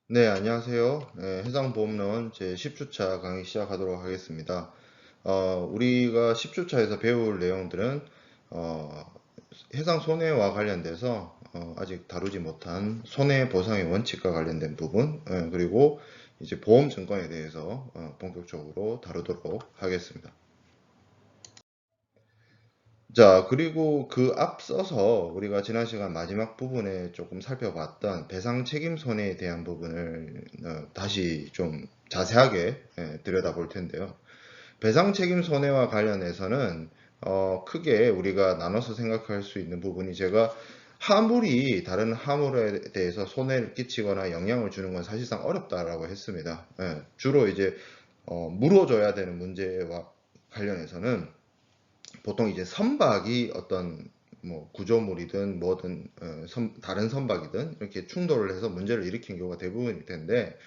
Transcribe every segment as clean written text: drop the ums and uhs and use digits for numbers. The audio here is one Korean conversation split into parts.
네, 안녕하세요. 네, 해상보험론 제 10주차 강의 시작하도록 하겠습니다. 우리가 10주차에서 배울 내용들은 해상 손해와 관련돼서 아직 다루지 못한 손해보상의 원칙과 관련된 부분, 그리고 이제 보험증권에 대해서 본격적으로 다루도록 하겠습니다. 자, 그리고 그 앞서서 우리가 지난 시간 마지막 부분에 조금 살펴봤던 배상 책임 손해에 대한 부분을 다시 좀 자세하게 들여다볼 텐데요. 배상 책임 손해와 관련해서는 크게 우리가 나눠서 생각할 수 있는 부분이, 제가 화물이 다른 화물에 대해서 손해를 끼치거나 영향을 주는 건 사실상 어렵다라고 했습니다. 주로 이제 물어줘야 되는 문제와 관련해서는 보통 이제 선박이 어떤 뭐 구조물이든 뭐든 다른 선박이든 이렇게 충돌을 해서 문제를 일으킨 경우가 대부분일 텐데,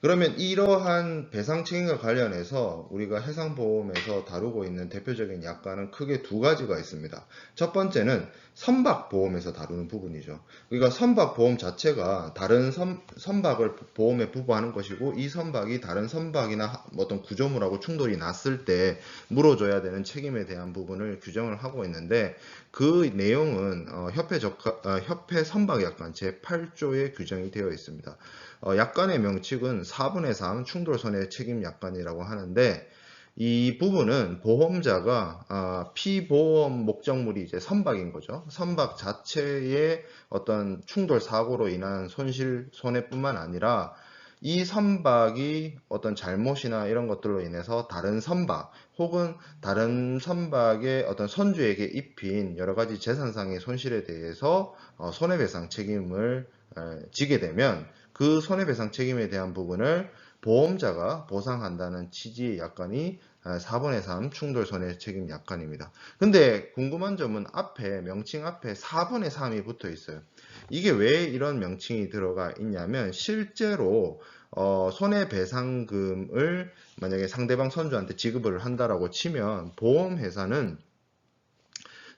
그러면 이러한 배상 책임과 관련해서 우리가 해상보험에서 다루고 있는 대표적인 약관은 크게 두 가지가 있습니다. 첫 번째는 선박보험에서 다루는 부분이죠. 그러니까 선박보험 자체가 다른 선박을 보험에 부과하는 것이고, 이 선박이 다른 선박이나 어떤 구조물하고 충돌이 났을 때 물어줘야 되는 책임에 대한 부분을 규정을 하고 있는데, 그 내용은 협회 선박약관 제8조에 규정이 되어 있습니다. 약관의 명칭은 4분의 3 충돌손해 책임 약관이라고 하는데, 이 부분은 보험자가 피보험 목적물이 이제 선박인 거죠. 선박 자체의 어떤 충돌 사고로 인한 손실 손해뿐만 아니라 이 선박이 어떤 잘못이나 이런 것들로 인해서 다른 선박 혹은 다른 선박의 어떤 선주에게 입힌 여러 가지 재산상의 손실에 대해서 손해배상 책임을 지게 되면 그 손해배상 책임에 대한 부분을 보험자가 보상한다는 취지의 약관이 4분의 3 충돌 손해 책임 약관입니다. 근데 궁금한 점은 앞에 명칭 앞에 4분의 3이 붙어 있어요. 이게 왜 이런 명칭이 들어가 있냐면, 실제로 손해배상금을 만약에 상대방 선주한테 지급을 한다라고 치면 보험회사는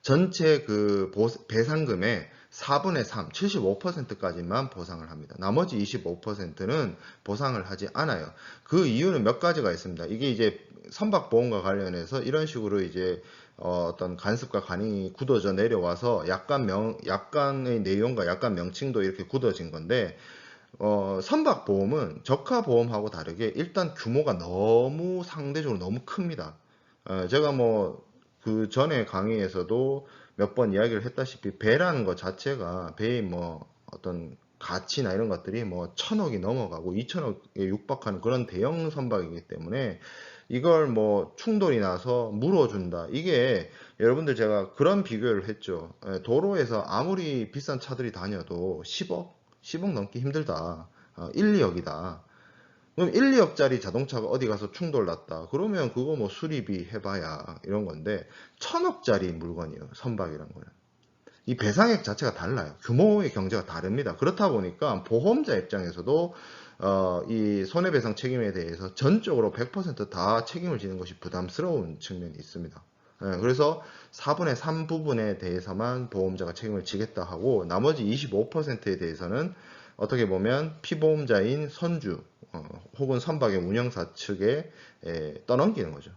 전체 그 배상금의 4분의 3, 75%까지만 보상을 합니다. 나머지 25%는 보상을 하지 않아요. 그 이유는 몇 가지가 있습니다. 이게 이제 선박보험과 관련해서 이런 식으로 이제 어떤 간섭과 간이 굳어져 내려와서 약간의 내용과 약간 명칭도 이렇게 굳어진 건데, 선박보험은 저가보험하고 다르게 일단 규모가 너무 상대적으로 너무 큽니다. 제가 뭐 그 전에 강의에서도 몇 번 이야기를 했다시피, 배라는 것 자체가 배의 뭐 어떤 가치나 이런 것들이 뭐 1,000억이 넘어가고 2,000억에 육박하는 그런 대형 선박이기 때문에 이걸 뭐 충돌이 나서 물어준다. 이게 여러분들, 제가 그런 비교를 했죠. 도로에서 아무리 비싼 차들이 다녀도 10억 넘기 힘들다. 1, 2억이다. 그럼 1, 2억짜리 자동차가 어디 가서 충돌 났다. 그러면 그거 뭐 수리비 해봐야 이런 건데, 1,000억짜리 물건이에요. 선박이란 거는. 이 배상액 자체가 달라요. 규모의 경제가 다릅니다. 그렇다 보니까 보험자 입장에서도 이 손해배상 책임에 대해서 전적으로 100%다 책임을 지는 것이 부담스러운 측면이 있습니다. 그래서 4분의 3 부분에 대해서만 보험자가 책임을 지겠다 하고, 나머지 25%에 대해서는 어떻게 보면 피보험자인 선주 혹은 선박의 운영사 측에 떠넘기는 거죠.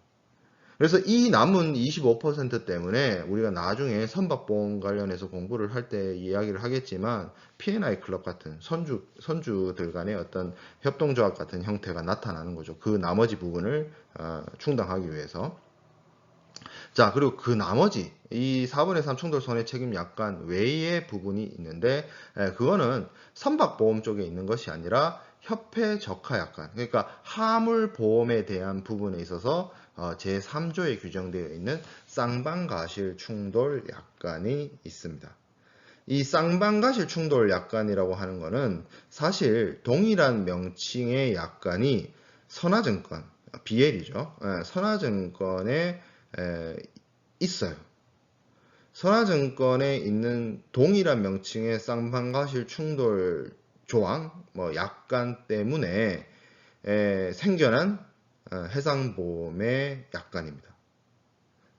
그래서 이 남은 25% 때문에 우리가 나중에 선박보험 관련해서 공부를 할 때 이야기를 하겠지만, P&I 클럽 같은 선주들 간의 어떤 협동조합 같은 형태가 나타나는 거죠. 그 나머지 부분을 충당하기 위해서. 자, 그리고 그 나머지 이 4분의 3 충돌 손해 책임 약관 외의 부분이 있는데, 그거는 선박보험 쪽에 있는 것이 아니라 협회 적하 약관, 그러니까 화물보험에 대한 부분에 있어서 제3조에 규정되어 있는 쌍방가실 충돌 약관이 있습니다. 이 쌍방가실 충돌 약관이라고 하는 거는 사실 동일한 명칭의 약관이 선화증권, BL이죠. 선화증권에 있어요. 선화증권에 있는 동일한 명칭의 쌍방가실 충돌 조항, 뭐 약관 때문에 생겨난 해상보험의 약관입니다.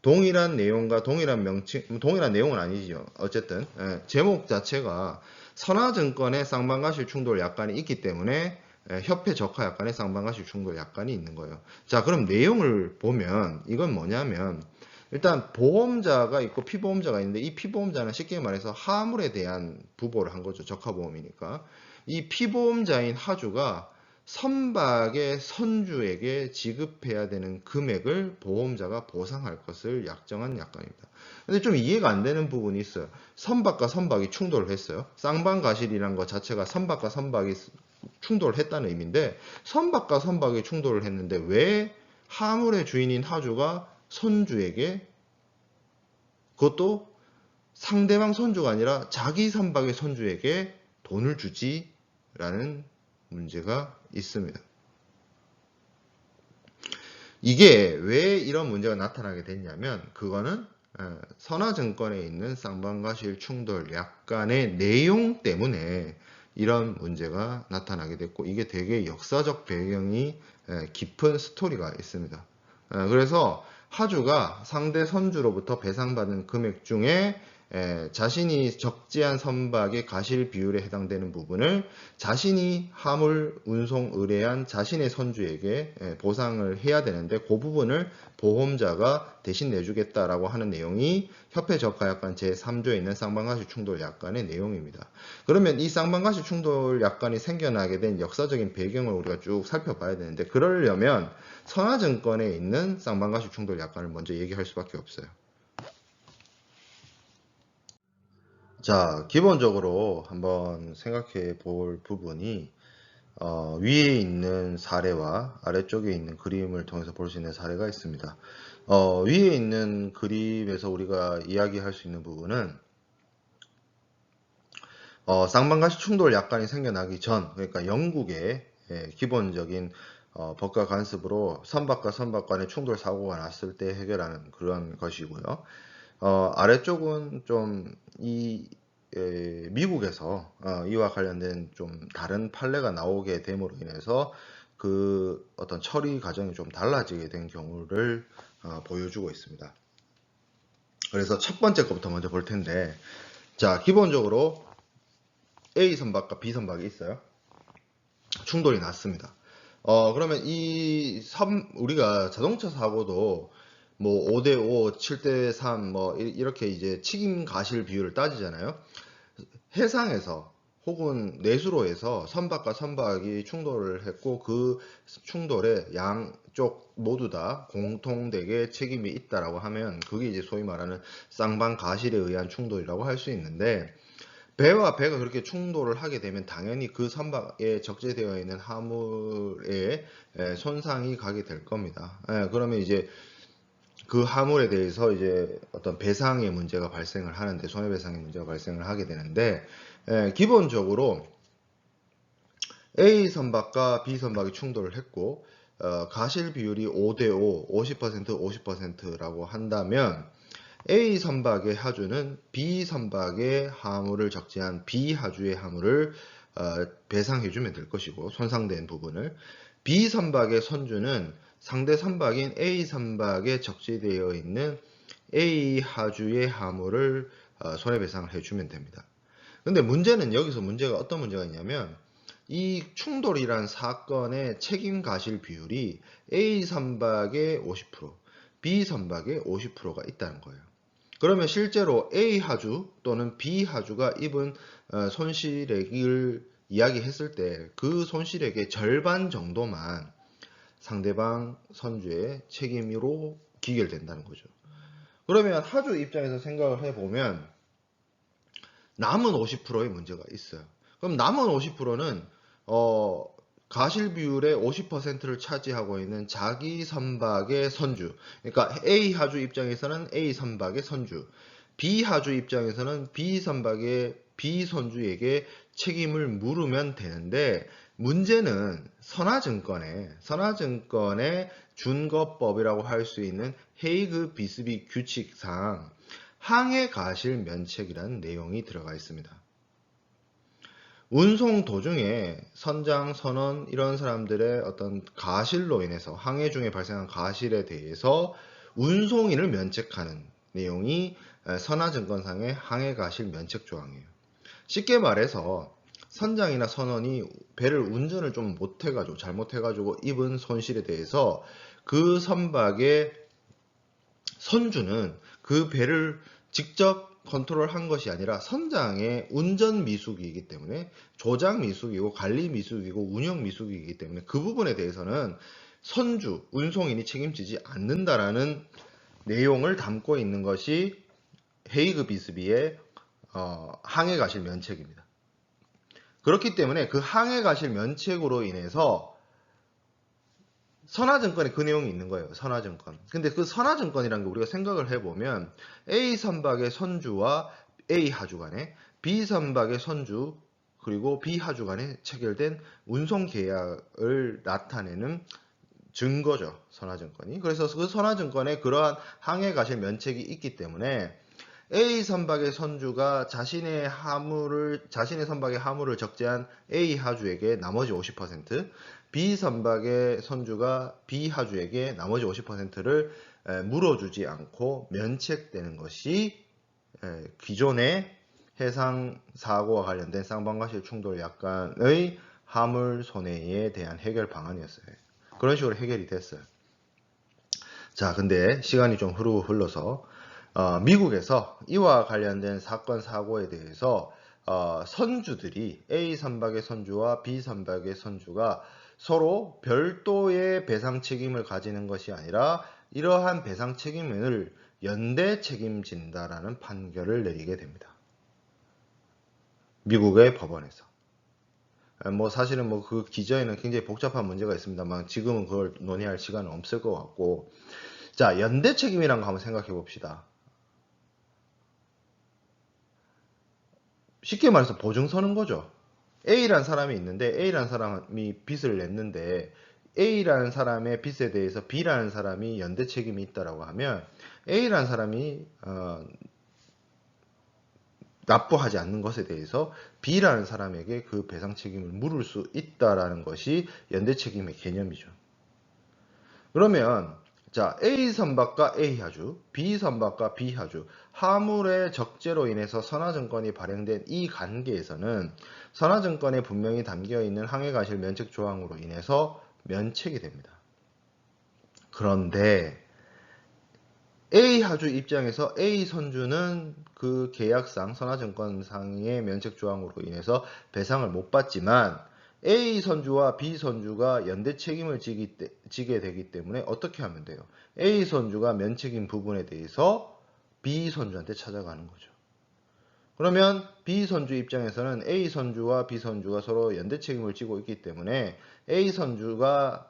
동일한 내용과 동일한 명칭, 동일한 내용은 아니죠. 어쨌든 제목 자체가 선화증권에 쌍방과실 충돌 약관이 있기 때문에 협회 적하 약관에 쌍방과실 충돌 약관이 있는 거예요. 자, 그럼 내용을 보면 이건 뭐냐면 일단 보험자가 있고 피보험자가 있는데 이 피보험자는 쉽게 말해서 하물에 대한 부보를 한 거죠. 적하보험이니까. 이 피보험자인 하주가 선박의 선주에게 지급해야 되는 금액을 보험자가 보상할 것을 약정한 약관입니다. 근데 좀 이해가 안 되는 부분이 있어요. 선박과 선박이 충돌을 했어요. 쌍방과실이라는 것 자체가 선박과 선박이 충돌을 했다는 의미인데 선박과 선박이 충돌을 했는데 왜 하물의 주인인 하주가 선주에게 그것도 상대방 선주가 아니라 자기 선박의 선주에게 돈을 주지? 라는 문제가 있습니다. 이게 왜 이런 문제가 나타나게 됐냐면 그거는 선화증권에 있는 쌍방과실 충돌 약관의 내용 때문에 이런 문제가 나타나게 됐고 이게 되게 역사적 배경이 깊은 스토리가 있습니다. 그래서 하주가 상대 선주로부터 배상받은 금액 중에 자신이 적재한 선박의 가실 비율에 해당되는 부분을 자신이 화물 운송 의뢰한 자신의 선주에게 보상을 해야 되는데 그 부분을 보험자가 대신 내주겠다라고 하는 내용이 협회 적하약관 제3조에 있는 쌍방과실 충돌 약관의 내용입니다. 그러면 이 쌍방과실 충돌 약관이 생겨나게 된 역사적인 배경을 우리가 쭉 살펴봐야 되는데 그러려면 선화증권에 있는 쌍방과실 충돌 약관을 먼저 얘기할 수밖에 없어요. 자, 기본적으로 한번 생각해 볼 부분이 위에 있는 사례와 아래쪽에 있는 그림을 통해서 볼 수 있는 사례가 있습니다. 위에 있는 그림에서 우리가 이야기할 수 있는 부분은 쌍방과실 충돌 약관이 생겨나기 전, 그러니까 영국의 기본적인 법과 간섭으로 선박과 선박 간의 충돌 사고가 났을 때 해결하는 그런 것이고요. 아래쪽은 좀 미국에서 이와 관련된 좀 다른 판례가 나오게 됨으로 인해서 그 어떤 처리 과정이 좀 달라지게 된 경우를 보여주고 있습니다. 그래서 첫 번째 것부터 먼저 볼 텐데, 자, 기본적으로 A 선박과 B 선박이 있어요. 충돌이 났습니다. 그러면 우리가 자동차 사고도 뭐 5대5, 7대3 뭐 이렇게 이제 책임 과실 비율을 따지잖아요. 해상에서 혹은 내수로에서 선박과 선박이 충돌을 했고 그 충돌에 양쪽 모두 다 공통되게 책임이 있다라고 하면 그게 이제 소위 말하는 쌍방 과실에 의한 충돌이라고 할 수 있는데 배와 배가 그렇게 충돌을 하게 되면 당연히 그 선박에 적재되어 있는 화물에 손상이 가게 될 겁니다. 그러면 이제 그 화물에 대해서 이제 어떤 배상의 문제가 발생을 하는데 손해배상의 문제가 발생을 하게 되는데 기본적으로 A 선박과 B 선박이 충돌을 했고 과실 비율이 5대5, 50%, 50%라고 한다면 A 선박의 하주는 B 선박의 화물을 적재한 B 하주의 화물을 배상해주면 될 것이고 손상된 부분을 B 선박의 선주는 상대 선박인 A 선박에 적재되어 있는 A 하주의 화물을 손해배상을 해주면 됩니다. 근데 문제는 여기서 어떤 문제가 있냐면 이 충돌이란 사건의 책임 과실 비율이 A 선박의 50%, B 선박의 50%가 있다는 거예요. 그러면 실제로 A 하주 또는 B 하주가 입은 손실액을 이야기했을 때 그 손실액의 절반 정도만 상대방 선주의 책임으로 기결된다는 거죠. 그러면 하주 입장에서 생각을 해보면 남은 50%의 문제가 있어요. 그럼 남은 50%는 가실 비율의 50%를 차지하고 있는 자기 선박의 선주, 그러니까 A 하주 입장에서는 A 선박의 선주, B 하주 입장에서는 B 선박의 B 선주에게 책임을 물으면 되는데 문제는 선화증권의 준거법이라고 할 수 있는 헤이그 비스비 규칙상 항해 가실 면책이라는 내용이 들어가 있습니다. 운송 도중에 선장, 선원 이런 사람들의 어떤 가실로 인해서 항해 중에 발생한 가실에 대해서 운송인을 면책하는 내용이 선화증권상의 항해 가실 면책 조항이에요. 쉽게 말해서 선장이나 선원이 배를 운전을 좀 못해가지고 잘못해가지고 입은 손실에 대해서 그 선박의 선주는 그 배를 직접 컨트롤한 것이 아니라 선장의 운전 미숙이기 때문에, 조작 미숙이고 관리 미숙이고 운영 미숙이기 때문에 그 부분에 대해서는 선주, 운송인이 책임지지 않는다라는 내용을 담고 있는 것이 헤이그 비스비의 항해 가실 면책입니다. 그렇기 때문에 그 항해 가실 면책으로 인해서 선화증권에 그 내용이 있는 거예요. 선화증권. 근데 그 선화증권이라는 게 우리가 생각을 해보면 A 선박의 선주와 A 하주 간에, B 선박의 선주 그리고 B 하주 간에 체결된 운송 계약을 나타내는 증거죠. 선화증권이. 그래서 그 선화증권에 그러한 항해 가실 면책이 있기 때문에 A 선박의 선주가 자신의 선박의 화물을 적재한 A 하주에게 나머지 50%, B 선박의 선주가 B 하주에게 나머지 50%를 물어주지 않고 면책되는 것이 기존의 해상 사고와 관련된 쌍방과실 충돌 약관의 화물 손해에 대한 해결 방안이었어요. 그런 식으로 해결이 됐어요. 자, 근데 시간이 좀 흘러서 미국에서 이와 관련된 사건 사고에 대해서 선주들이 A 선박의 선주와 B 선박의 선주가 서로 별도의 배상 책임을 가지는 것이 아니라 이러한 배상 책임을 연대 책임진다라는 판결을 내리게 됩니다. 미국의 법원에서. 뭐 사실은 뭐 그 기저에는 굉장히 복잡한 문제가 있습니다만 지금은 그걸 논의할 시간은 없을 것 같고, 자, 연대 책임이란 거 한번 생각해 봅시다. 쉽게 말해서 보증 서는 거죠. A라는 사람이 있는데 A라는 사람이 빚을 냈는데 A라는 사람의 빚에 대해서 B라는 사람이 연대 책임이 있다라고 하면 A라는 사람이 납부하지 않는 것에 대해서 B라는 사람에게 그 배상 책임을 물을 수 있다라는 것이 연대 책임의 개념이죠. 그러면 자, A 선박과 A 하주, B 선박과 B 하주, 화물의 적재로 인해서 선화증권이 발행된 이 관계에서는 선화증권에 분명히 담겨있는 항해가실 면책 조항으로 인해서 면책이 됩니다. 그런데 A 하주 입장에서 A 선주는 그 계약상 선화증권상의 면책 조항으로 인해서 배상을 못 받지만 A 선주와 B 선주가 연대 책임을 지게 되기 때문에 어떻게 하면 돼요? A 선주가 면책인 부분에 대해서 B 선주한테 찾아가는 거죠. 그러면 B 선주 입장에서는 A 선주와 B 선주가 서로 연대 책임을 지고 있기 때문에 A 선주가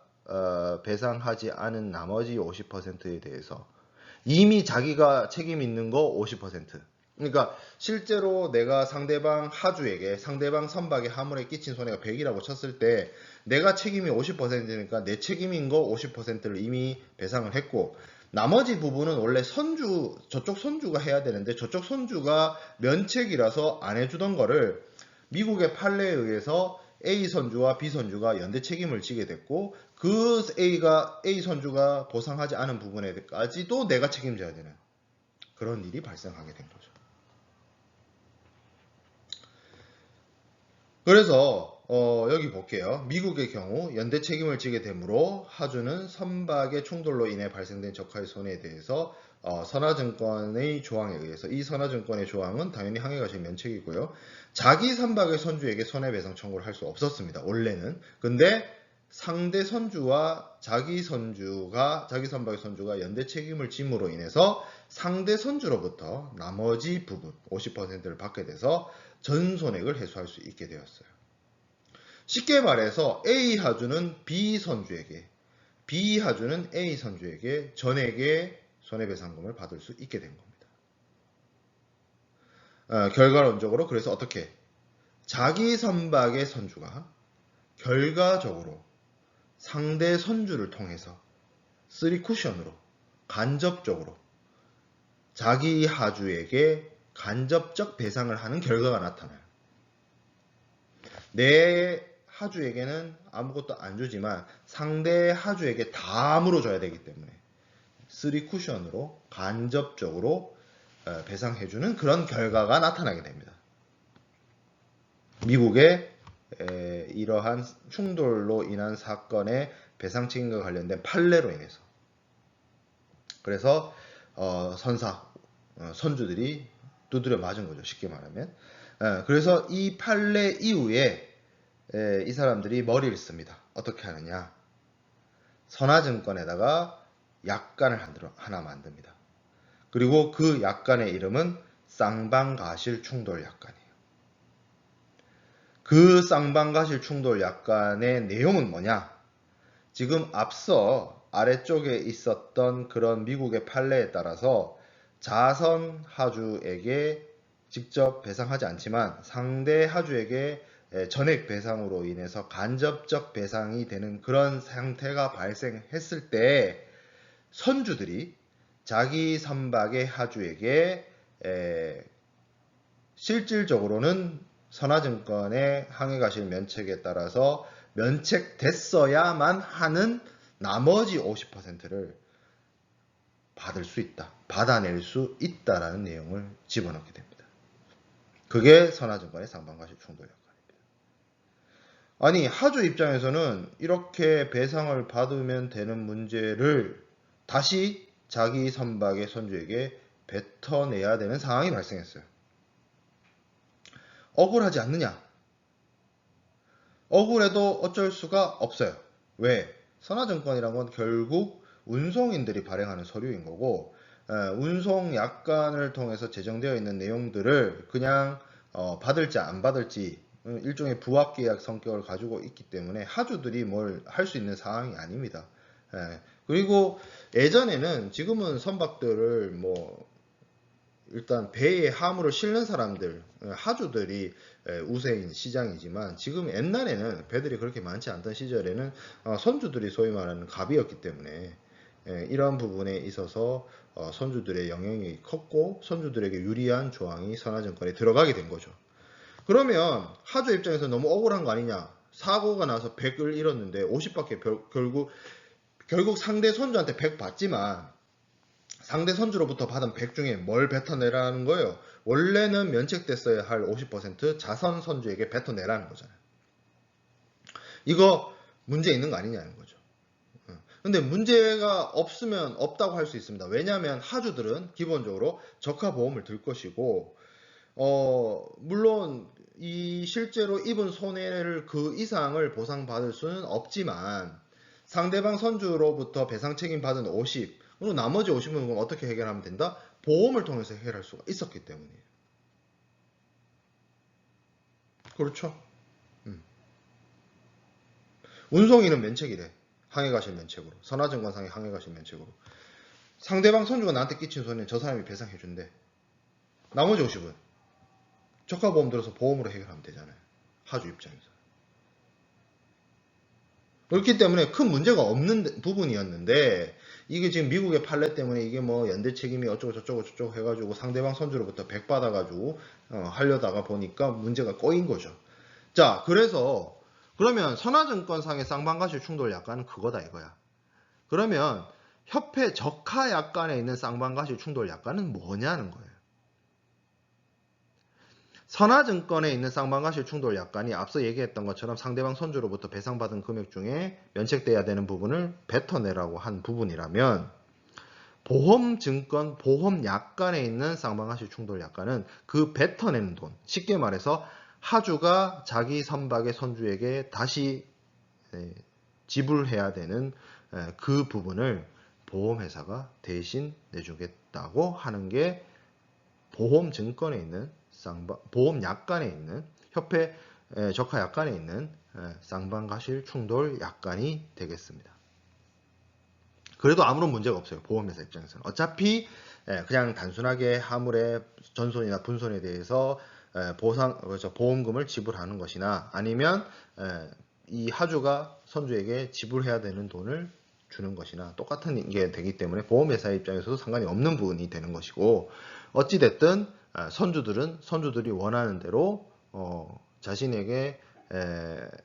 배상하지 않은 나머지 50%에 대해서 이미 자기가 책임 있는 거 50%. 그러니까 실제로 내가 상대방 하주에게, 상대방 선박의 화물에 끼친 손해가 100이라고 쳤을 때 내가 책임이 50%니까 내 책임인 거 50%를 이미 배상을 했고, 나머지 부분은 원래 저쪽 선주가 해야 되는데 저쪽 선주가 면책이라서 안 해주던 거를 미국의 판례에 의해서 A 선주와 B 선주가 연대 책임을 지게 됐고, 그 A 선주가 보상하지 않은 부분에까지도 내가 책임져야 되는 그런 일이 발생하게 된 거죠. 그래서 여기 볼게요. 미국의 경우 연대 책임을 지게 되므로 하주는 선박의 충돌로 인해 발생된 적하의 손해에 대해서 선화증권의 조항에 의해서, 이 선화증권의 조항은 당연히 항해가실 면책이고요. 자기 선박의 선주에게 손해배상 청구를 할 수 없었습니다. 원래는. 근데 상대 선주와 자기 선박의 선주가 연대 책임을 짐으로 인해서 상대 선주로부터 나머지 부분 50%를 받게 돼서 전 손해를 해소할 수 있게 되었어요. 쉽게 말해서 A 하주는 B 선주에게, B 하주는 A 선주에게 전액의 손해배상금을 받을 수 있게 된 겁니다. 결과론적으로 그래서 어떻게? 자기 선박의 선주가 결과적으로 상대 선주를 통해서 3쿠션으로 간접적으로 자기 하주에게 간접적 배상을 하는 결과가 나타나요. 내 하주에게는 아무것도 안 주지만 상대 하주에게 다 물어줘야 되기 때문에 3쿠션으로 간접적으로 배상해주는 그런 결과가 나타나게 됩니다. 미국의 이러한 충돌로 인한 사건의 배상 책임과 관련된 판례로 인해서 그래서 선주들이 두드려 맞은 거죠. 쉽게 말하면. 그래서 이 판례 이후에 이 사람들이 머리를 씁니다. 어떻게 하느냐. 선화증권에다가 약관을 하나 만듭니다. 그리고 그 약관의 이름은 쌍방가실 충돌 약관이에요. 그 쌍방가실 충돌 약관의 내용은 뭐냐? 지금 앞서 아래쪽에 있었던 그런 미국의 판례에 따라서 자선 하주에게 직접 배상하지 않지만 상대 하주에게 전액 배상으로 인해서 간접적 배상이 되는 그런 상태가 발생했을 때 선주들이 자기 선박의 하주에게 실질적으로는 선화증권의 항해가실 면책에 따라서 면책됐어야만 하는 나머지 50%를 받을 수 있다. 받아낼 수 있다라는 내용을 집어넣게 됩니다. 그게 선화증권의 상반가실 충돌 약관입니다. 아니 하주 입장에서는 이렇게 배상을 받으면 되는 문제를 다시 자기 선박의 선주에게 뱉어내야 되는 상황이 발생했어요. 억울하지 않느냐? 억울해도 어쩔 수가 없어요. 왜? 선화증권이란 건 결국 운송인들이 발행하는 서류인 거고 운송 약관을 통해서 제정되어 있는 내용들을 그냥 받을지 안 받을지 일종의 부합계약 성격을 가지고 있기 때문에 하주들이 뭘 할 수 있는 상황이 아닙니다. 그리고 예전에는 지금은 선박들을 뭐 일단 배에 하물을 실는 사람들, 하주들이 우세인 시장이지만 지금 옛날에는 배들이 그렇게 많지 않던 시절에는 선주들이 소위 말하는 갑이었기 때문에 이러한 부분에 있어서 선주들의 영향이 컸고 선주들에게 유리한 조항이 선화증권에 들어가게 된 거죠. 그러면 하주 입장에서 너무 억울한 거 아니냐? 사고가 나서 100을 잃었는데 50밖에 결국 상대 선주한테 100 받지만 상대 선주로부터 받은 100 중에 뭘 뱉어내라는 거예요? 원래는 면책됐어야 할 50% 자선 선주에게 뱉어내라는 거잖아요. 이거 문제 있는 거 아니냐는 거죠. 근데 문제가 없으면 없다고 할 수 있습니다. 왜냐하면 하주들은 기본적으로 적하보험을 들 것이고 물론 이 실제로 입은 손해를 그 이상을 보상받을 수는 없지만 상대방 선주로부터 배상 책임 받은 50, 그리고 나머지 50은 어떻게 해결하면 된다? 보험을 통해서 해결할 수가 있었기 때문이에요. 그렇죠? 운송인은 면책이래. 항해가실 면책으로. 선화증권상의 항해가실 면책으로. 상대방 선주가 나한테 끼친 손해는 저 사람이 배상해준대. 나머지 50은 저가보험 들어서 보험으로 해결하면 되잖아요. 하주 입장에서. 그렇기 때문에 큰 문제가 없는 부분이었는데 이게 지금 미국의 판례 때문에 이게 뭐 연대 책임이 어쩌고 저쩌고 해가지고 상대방 선주로부터 100 받아가지고 하려다가 보니까 문제가 꼬인 거죠. 자, 그래서 그러면 선화증권상의 쌍방가실 충돌 약관은 그거다 이거야. 그러면 협회 적하 약관에 있는 쌍방가실 충돌 약관은 뭐냐는 거예요. 선화증권에 있는 쌍방가실 충돌 약관이 앞서 얘기했던 것처럼 상대방 선주로부터 배상받은 금액 중에 면책돼야 되는 부분을 뱉어내라고 한 부분이라면 보험증권 보험약관에 있는 쌍방가실 충돌 약관은 그 뱉어내는 돈, 쉽게 말해서 하주가 자기 선박의 선주에게 다시 지불해야 되는 그 부분을 보험회사가 대신 내주겠다고 하는 게 보험증권에 있는 보험약관에 있는 협회 적하약관에 있는 쌍방가실 충돌 약관이 되겠습니다. 그래도 아무런 문제가 없어요. 보험회사 입장에서는. 어차피 그냥 단순하게 하물의 전손이나 분손에 대해서 보험금을 지불하는 것이나 아니면 이 하주가 선주에게 지불해야 되는 돈을 주는 것이나 똑같은 게 되기 때문에 보험회사 입장에서도 상관이 없는 부분이 되는 것이고 어찌됐든 선주들이 원하는 대로 자신에게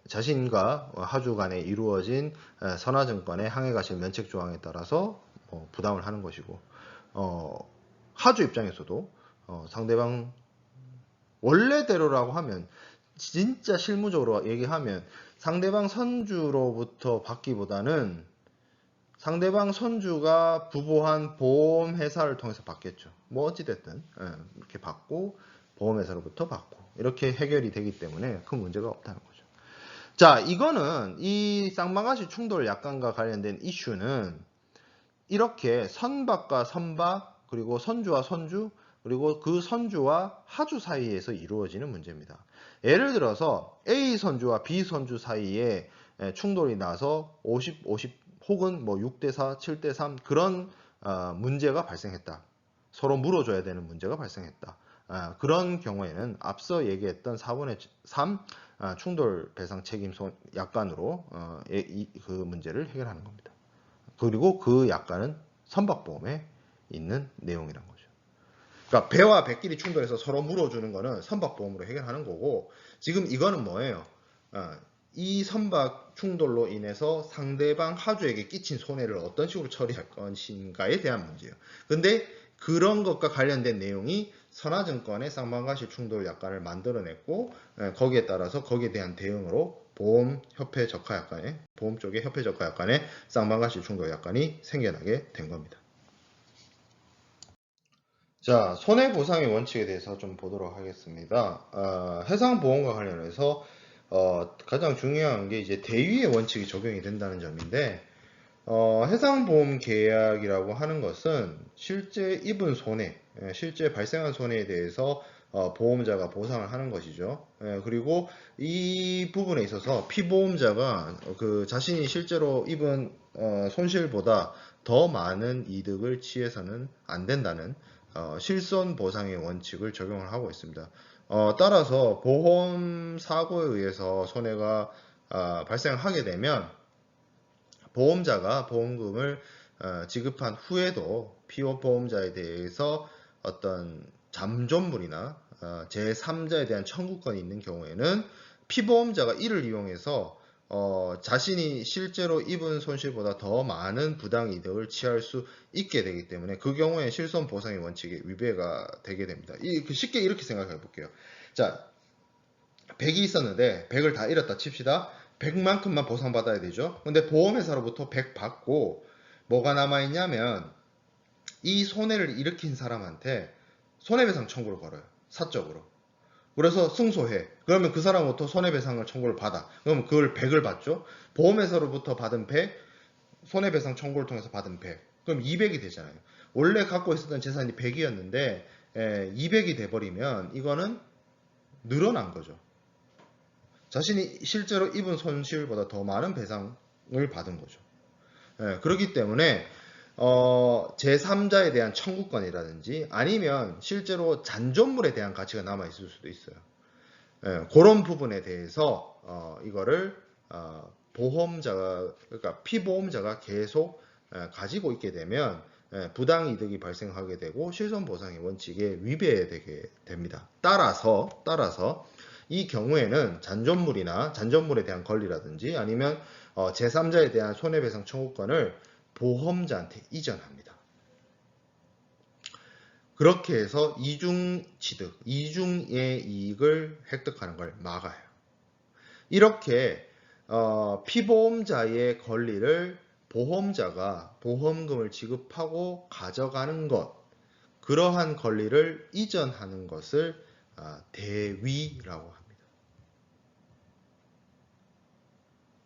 자신과 하주 간에 이루어진 선화증권의 항해가실 면책 조항에 따라서 부담을 하는 것이고 하주 입장에서도 상대방 원래대로라고 하면 진짜 실무적으로 얘기하면 상대방 선주로부터 받기보다는 상대방 선주가 부보한 보험회사를 통해서 받겠죠. 뭐 어찌됐든 이렇게 받고 보험회사로부터 받고 이렇게 해결이 되기 때문에 큰 문제가 없다는 거죠. 자, 이거는 이 쌍방가시 충돌 약관과 관련된 이슈는 이렇게 선박과 선박 그리고 선주와 선주 그리고 그 선주와 하주 사이에서 이루어지는 문제입니다. 예를 들어서 A 선주와 B 선주 사이에 충돌이 나서 50, 50 혹은 뭐 6대4, 7대3 그런 문제가 발생했다. 서로 물어줘야 되는 문제가 발생했다. 그런 경우에는 앞서 얘기했던 4분의 3 충돌 배상 책임 약관으로 그 문제를 해결하는 겁니다. 그리고 그 약관은 선박보험에 있는 내용이란 거죠. 그러니까 배와 배끼리 충돌해서 서로 물어주는 거는 선박보험으로 해결하는 거고, 지금 이거는 뭐예요? 이 선박 충돌로 인해서 상대방 하주에게 끼친 손해를 어떤 식으로 처리할 것인가에 대한 문제예요. 근데 그런 것과 관련된 내용이 선화증권의 쌍방가시 충돌 약관을 만들어냈고, 거기에 따라서 거기에 대한 대응으로 보험협회 적하약관에, 보험 쪽의 협회 적하약관에 쌍방가시 충돌 약관이 생겨나게 된 겁니다. 자, 손해보상의 원칙에 대해서 좀 보도록 하겠습니다. 해상보험과 관련해서 가장 중요한 게 이제 대위의 원칙이 적용이 된다는 점인데, 해상보험 계약이라고 하는 것은 실제 입은 손해, 실제 발생한 손해에 대해서 보험자가 보상을 하는 것이죠. 그리고 이 부분에 있어서 피보험자가 그 자신이 실제로 입은 손실보다 더 많은 이득을 취해서는 안 된다는 실손 보상의 원칙을 적용을 하고 있습니다. 따라서 보험 사고에 의해서 손해가 발생하게 되면 보험자가 보험금을 지급한 후에도 피보 보험자에 대해서 어떤 잠존물이나 제3자에 대한 청구권이 있는 경우에는 피보험자가 이를 이용해서 자신이 실제로 입은 손실보다 더 많은 부당이득을 취할 수 있게 되기 때문에 그 경우에 실손보상의 원칙에 위배가 되게 됩니다. 쉽게 이렇게 생각해 볼게요. 자, 100이 있었는데 100을 다 잃었다 칩시다. 100만큼만 보상받아야 되죠. 근데 보험회사로부터 100 받고 뭐가 남아있냐면 이 손해를 일으킨 사람한테 손해배상 청구를 걸어요. 사적으로. 그래서 승소해. 그러면 그 사람부터 손해배상을 청구를 받아. 그러면 그걸 100을 받죠. 보험회사로부터 받은 100, 손해배상 청구를 통해서 받은 100. 그럼 200이 되잖아요. 원래 갖고 있었던 재산이 100이었는데 200이 돼버리면 이거는 늘어난 거죠. 자신이 실제로 입은 손실보다 더 많은 배상을 받은 거죠. 그렇기 때문에 제3자에 대한 청구권이라든지 아니면 실제로 잔존물에 대한 가치가 남아 있을 수도 있어요. 그런 부분에 대해서 이거를 보험자가 그러니까 피보험자가 계속 가지고 있게 되면 부당이득이 발생하게 되고 실손보상의 원칙에 위배되게 됩니다. 따라서 이 경우에는 잔존물이나 잔존물에 대한 권리라든지 아니면 제3자에 대한 손해배상 청구권을 보험자한테 이전합니다. 그렇게 해서 이중취득, 이중의 이익을 획득하는 걸 막아요. 이렇게 피보험자의 권리를 보험자가 보험금을 지급하고 가져가는 것, 그러한 권리를 이전하는 것을 대위라고 합니다.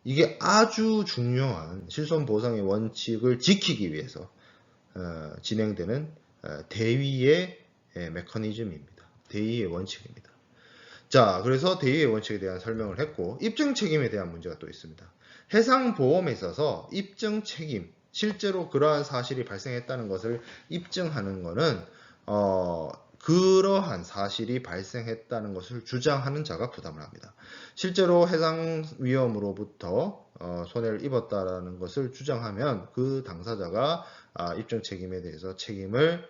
이게 아주 중요한 실손보상의 원칙을 지키기 위해서 진행되는 대위의 메커니즘입니다. 대위의 원칙입니다. 자, 그래서 대위의 원칙에 대한 설명을 했고 입증 책임에 대한 문제가 또 있습니다. 해상보험에 있어서 입증 책임, 실제로 그러한 사실이 발생했다는 것을 입증하는 것은 그러한 사실이 발생했다는 것을 주장하는 자가 부담을 합니다. 실제로 해상 위험으로부터 손해를 입었다는 것을 주장하면 그 당사자가 입증 책임에 대해서 책임을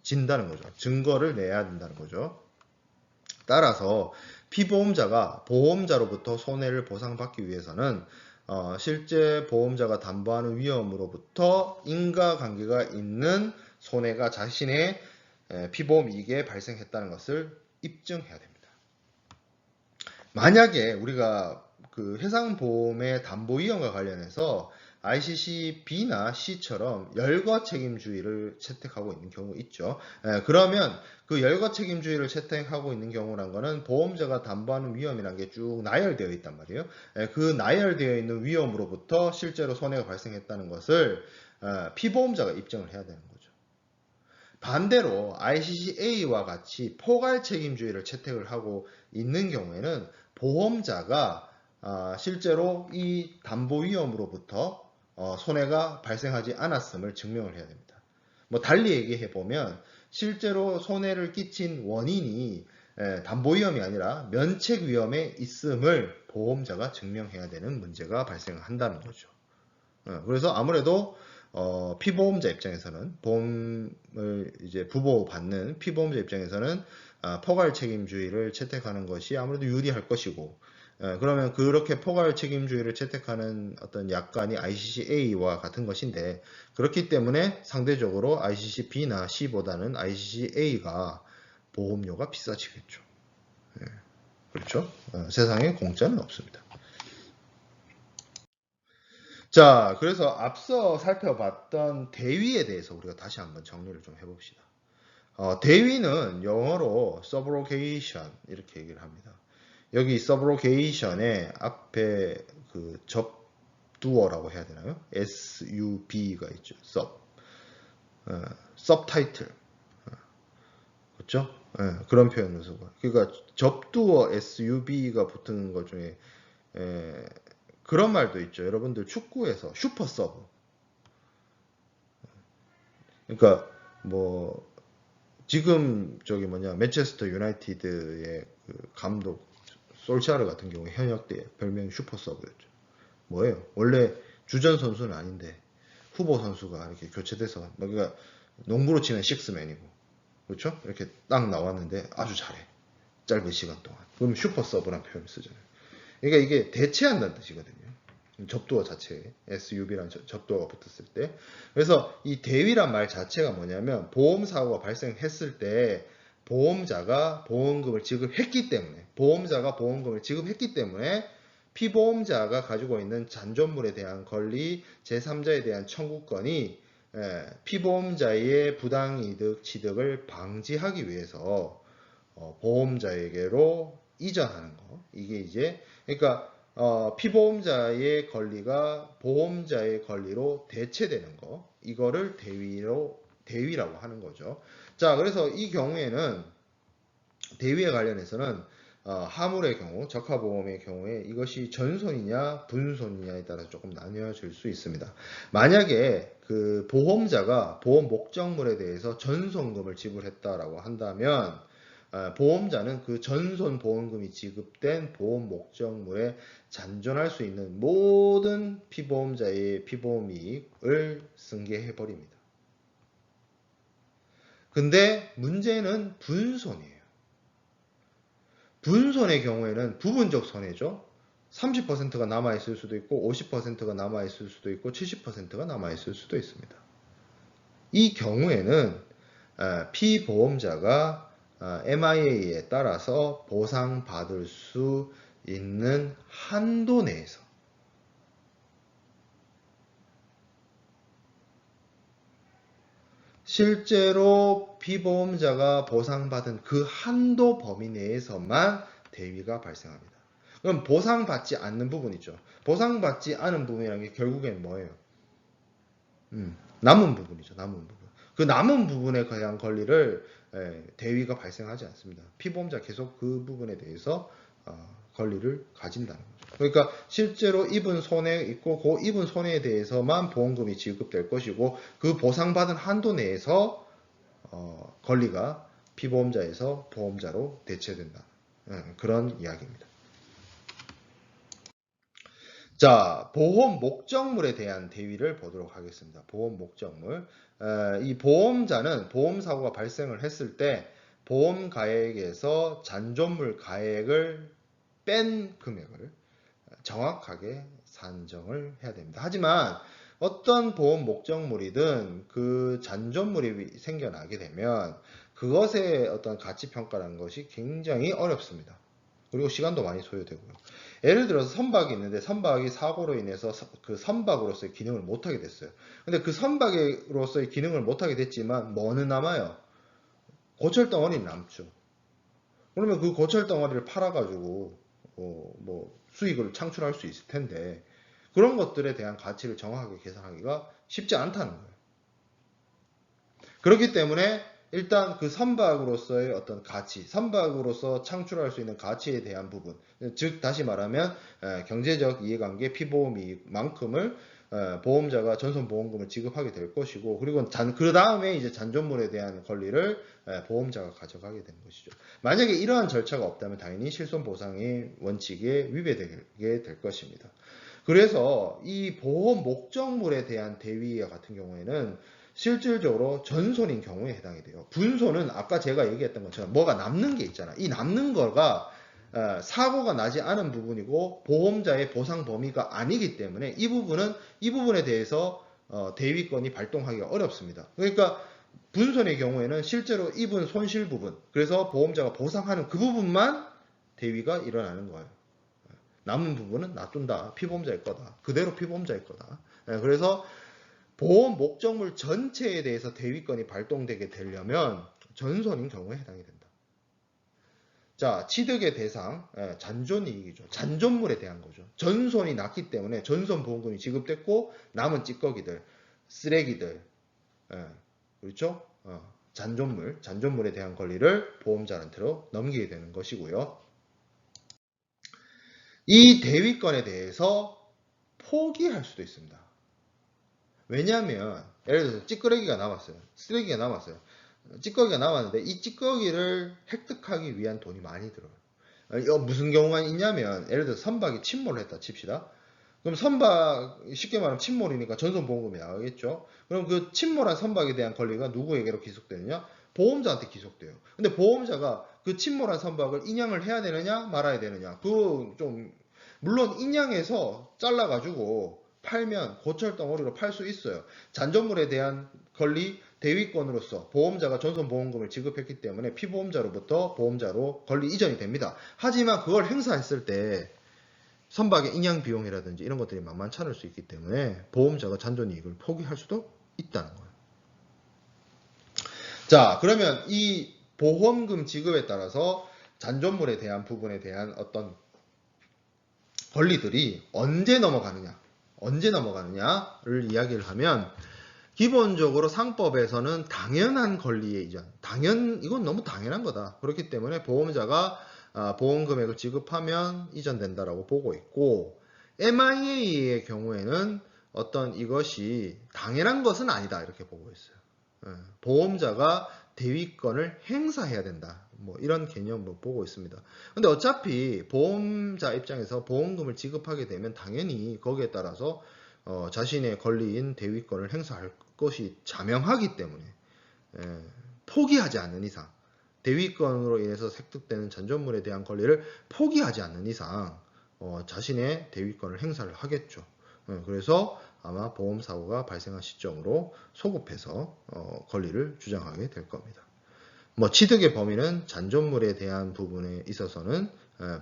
진다는 거죠. 증거를 내야 된다는 거죠. 따라서 피보험자가 보험자로부터 손해를 보상받기 위해서는 실제 보험자가 담보하는 위험으로부터 인과관계가 있는 손해가 자신의 피보험 이익에 발생했다는 것을 입증해야 됩니다. 만약에 우리가 그 해상보험의 담보위험과 관련해서 ICC B나 C처럼 열거 책임주의를 채택하고 있는 경우 있죠. 그러면 그 열거 책임주의를 채택하고 있는 경우란 거는 보험자가 담보하는 위험이란 게 쭉 나열되어 있단 말이에요. 그 나열되어 있는 위험으로부터 실제로 손해가 발생했다는 것을 피보험자가 입증을 해야 되는 거죠. 반대로 ICCA와 같이 포괄 책임주의를 채택을 하고 있는 경우에는 보험자가 실제로 이 담보 위험으로부터 손해가 발생하지 않았음을 증명을 해야 됩니다. 뭐 달리 얘기해 보면 실제로 손해를 끼친 원인이 담보 위험이 아니라 면책 위험에 있음을 보험자가 증명해야 되는 문제가 발생한다는 거죠. 그래서 아무래도 피보험자 입장에서는 보험을 이제 부보받는 피보험자 입장에서는 포괄 책임주의를 채택하는 것이 아무래도 유리할 것이고, 그러면 그렇게 포괄 책임주의를 채택하는 어떤 약관이 ICCA와 같은 것인데, 그렇기 때문에 상대적으로 ICC-B나 C보다는 ICC-A가 보험료가 비싸지겠죠. 그렇죠? 세상에 공짜는 없습니다. 자, 그래서 앞서 살펴봤던 대위에 대해서 우리가 다시 한번 정리를 좀 해봅시다. 대위는 영어로 subrogation 이렇게 얘기를 합니다. 여기 subrogation의 앞에 그 접두어라고 해야 되나요? SUB가 있죠. subtitle. 그렇죠? 그런 표현을 쓰고. 그러니까 접두어 SUB가 붙는 것 중에 그런 말도 있죠. 여러분들 축구에서 슈퍼 서브. 그러니까 뭐 지금 저기 뭐냐 맨체스터 유나이티드의 그 감독 솔샤르 같은 경우에 현역 때 별명이 슈퍼 서브였죠. 뭐예요? 원래 주전 선수는 아닌데 후보 선수가 이렇게 교체돼서 그러니까 농구로 치면 식스맨이고 그렇죠? 이렇게 딱 나왔는데 아주 잘해. 짧은 시간 동안. 그럼 슈퍼 서브라는 표현을 쓰잖아요. 그러니까 이게 대체한다는 뜻이거든요. 접두어 자체에 SUB라는 접두어가 붙었을 때. 그래서 이 대위란 말 자체가 뭐냐면 보험 사고가 발생했을 때 보험자가 보험금을 지급했기 때문에 피보험자가 가지고 있는 잔존물에 대한 권리, 제3자에 대한 청구권이 피보험자의 부당이득 취득을 방지하기 위해서 보험자에게로 이전하는 거. 이게 이제 그러니까 피보험자의 권리가 보험자의 권리로 대체되는 거. 이거를 대위라고 하는 거죠. 자, 그래서 이 경우에는 대위에 관련해서는 하물의 경우, 적하보험의 경우에 이것이 전손이냐 분손이냐에 따라서 조금 나뉘어질 수 있습니다. 만약에 그 보험자가 보험 목적물에 대해서 전손금을 지불했다라고 한다면 보험자는 그 전손 보험금이 지급된 보험 목적물에 잔존할 수 있는 모든 피보험자의 피보험 이익을 승계해 버립니다. 근데 문제는 분손이에요. 분손의 경우에는 부분적 손해죠. 30%가 남아있을 수도 있고 50%가 남아있을 수도 있고 70%가 남아있을 수도 있습니다. 이 경우에는 피보험자가 MIA에 따라서 보상받을 수 있는 한도 내에서 실제로 피보험자가 보상받은 그 한도 범위 내에서만 대위가 발생합니다. 그럼 보상받지 않는 부분 있죠. 보상받지 않은 부분이라는 게 결국엔 뭐예요? 남은 부분이죠. 남은 부분. 그 남은 부분에 대한 권리를 대위가 발생하지 않습니다. 피보험자 계속 그 부분에 대해서 권리를 가진다는 거죠. 그러니까 실제로 입은 손해 있고 그 입은 손해에 대해서만 보험금이 지급될 것이고 그 보상받은 한도 내에서 권리가 피보험자에서 보험자로 대체된다. 그런 이야기입니다. 자, 보험 목적물에 대한 대위를 보도록 하겠습니다. 보험 목적물. 이 보험자는 보험사고가 발생을 했을 때 보험 가액에서 잔존물 가액을 뺀 금액을 정확하게 산정을 해야 됩니다. 하지만 어떤 보험 목적물이든 그 잔존물이 생겨나게 되면 그것의 어떤 가치 평가라는 것이 굉장히 어렵습니다. 그리고 시간도 많이 소요되고요. 예를 들어서 선박이 있는데 선박이 사고로 인해서 그 선박으로서의 기능을 못하게 됐어요. 근데 그 선박으로서의 기능을 못하게 됐지만 뭐는 남아요? 고철 덩어리는 남죠. 그러면 그 고철 덩어리를 팔아가지고 뭐 수익을 창출할 수 있을 텐데 그런 것들에 대한 가치를 정확하게 계산하기가 쉽지 않다는 거예요. 그렇기 때문에 일단 그 선박으로서의 어떤 가치, 선박으로서 창출할 수 있는 가치에 대한 부분, 즉 다시 말하면 경제적 이해관계, 피보험 이익만큼을 보험자가 전손보험금을 지급하게 될 것이고, 그리고 그 다음에 이제 잔존물에 대한 권리를 보험자가 가져가게 되는 것이죠. 만약에 이러한 절차가 없다면 당연히 실손보상의 원칙에 위배되게 될 것입니다. 그래서 이 보험 목적물에 대한 대위와 같은 경우에는 실질적으로 전손인 경우에 해당이 돼요. 분손은 아까 제가 얘기했던 것처럼 뭐가 남는 게 있잖아. 이 남는 거가 사고가 나지 않은 부분이고 보험자의 보상 범위가 아니기 때문에 이 부분에 대해서 대위권이 발동하기가 어렵습니다. 그러니까 분손의 경우에는 실제로 입은 손실 부분, 그래서 보험자가 보상하는 그 부분만 대위가 일어나는 거예요. 남은 부분은 놔둔다. 피보험자의 거다. 그대로 피보험자의 거다. 그래서 보험 목적물 전체에 대해서 대위권이 발동되게 되려면 전손인 경우에 해당이 된다. 자, 취득의 대상, 잔존이익이죠. 잔존물에 대한 거죠. 전손이 났기 때문에 전손보험금이 지급됐고 남은 찌꺼기들, 쓰레기들, 그렇죠? 잔존물에 대한 권리를 보험자한테로 넘기게 되는 것이고요. 이 대위권에 대해서 포기할 수도 있습니다. 왜냐하면 예를 들어서 찌끄레기가 남았어요. 쓰레기가 남았어요. 찌꺼기가 남았는데 이 찌꺼기를 획득하기 위한 돈이 많이 들어요. 무슨 경우가 있냐면 예를 들어서 선박이 침몰을 했다 칩시다. 그럼 선박 쉽게 말하면 침몰이니까 전손보험금이 나가겠죠. 그럼 그 침몰한 선박에 대한 권리가 누구에게로 기속되느냐? 보험자한테 기속돼요. 근데 보험자가 그 침몰한 선박을 인양을 해야 되느냐 말아야 되느냐? 그 좀 물론 인양해서 잘라가지고 팔면 고철 덩어리로 팔 수 있어요. 잔존물에 대한 권리 대위권으로서 보험자가 전손보험금을 지급했기 때문에 피보험자로부터 보험자로 권리 이전이 됩니다. 하지만 그걸 행사했을 때 선박의 인양 비용이라든지 이런 것들이 만만치 않을 수 있기 때문에 보험자가 잔존이익을 포기할 수도 있다는 거예요. 자, 그러면 이 보험금 지급에 따라서 잔존물에 대한 부분에 대한 어떤 권리들이 언제 넘어가느냐를 이야기를 하면 기본적으로 상법에서는 당연한 권리의 이전, 이건 너무 당연한 거다. 그렇기 때문에 보험자가 보험 금액을 지급하면 이전된다라고 보고 있고, MIA의 경우에는 어떤 이것이 당연한 것은 아니다 이렇게 보고 있어요. 보험자가 대위권을 행사해야 된다. 뭐 이런 개념을 보고 있습니다. 근데 어차피 보험자 입장에서 보험금을 지급하게 되면 당연히 거기에 따라서 자신의 권리인 대위권을 행사할 것이 자명하기 때문에 포기하지 않는 이상, 대위권으로 인해서 획득되는 잔존물에 대한 권리를 포기하지 않는 이상 자신의 대위권을 행사를 하겠죠. 그래서 아마 보험사고가 발생한 시점으로 소급해서 권리를 주장하게 될 겁니다. 뭐 취득의 범위는 잔존물에 대한 부분에 있어서는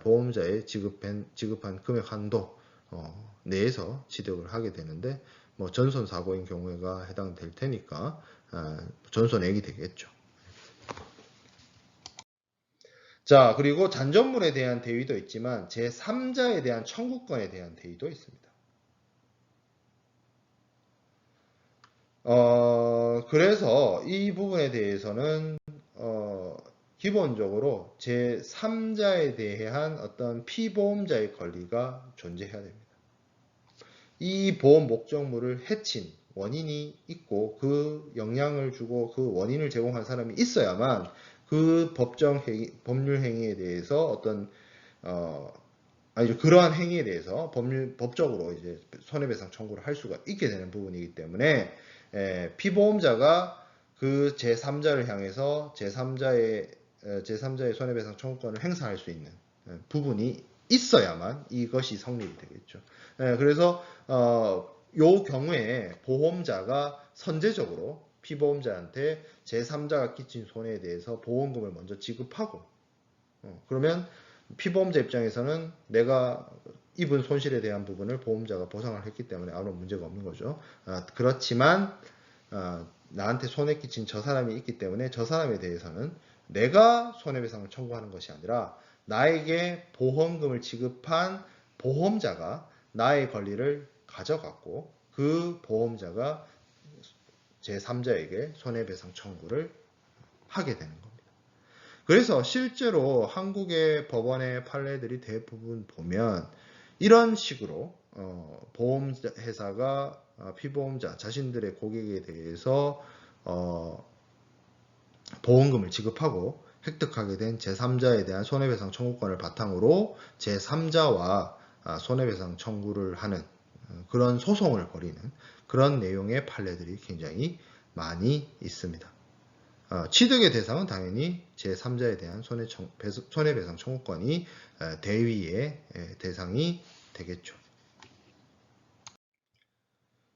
보험자의 지급한 금액 한도 내에서 취득을 하게 되는데, 뭐 전손 사고인 경우가 해당될 테니까 전손액이 되겠죠. 자, 그리고 잔존물에 대한 대위도 있지만 제3자에 대한 청구권에 대한 대위도 있습니다. 그래서 이 부분에 대해서는 기본적으로 제3자에 대한 어떤 피보험자의 권리가 존재해야 됩니다. 이 보험 목적물을 해친 원인이 있고 그 영향을 주고 그 원인을 제공한 사람이 있어야만 그 법률 행위에 대해서 어떤 아니죠. 그러한 행위에 대해서 법적으로 이제 손해배상 청구를 할 수가 있게 되는 부분이기 때문에 피보험자가 그 제3자를 향해서 제3자의 손해배상 청구권을 행사할 수 있는 부분이 있어야만 이것이 성립이 되겠죠. 그래서 요 경우에 보험자가 선제적으로 피보험자한테 제3자가 끼친 손해에 대해서 보험금을 먼저 지급하고 그러면 피보험자 입장에서는 내가 입은 손실에 대한 부분을 보험자가 보상을 했기 때문에 아무런 문제가 없는 거죠. 그렇지만 나한테 손해 끼친 저 사람이 있기 때문에 저 사람에 대해서는 내가 손해배상을 청구하는 것이 아니라 나에게 보험금을 지급한 보험자가 나의 권리를 가져갔고 그 보험자가 제3자에게 손해배상 청구를 하게 되는 겁니다. 그래서 실제로 한국의 법원의 판례들이 대부분 보면 이런 식으로 보험회사가 피보험자 자신들의 고객에 대해서 보험금을 지급하고 획득하게 된 제3자에 대한 손해배상 청구권을 바탕으로 제3자와 손해배상 청구를 하는 그런 소송을 벌이는 그런 내용의 판례들이 굉장히 많이 있습니다. 취득의 대상은 당연히 제3자에 대한 손해배상 청구권이 대위의 대상이 되겠죠.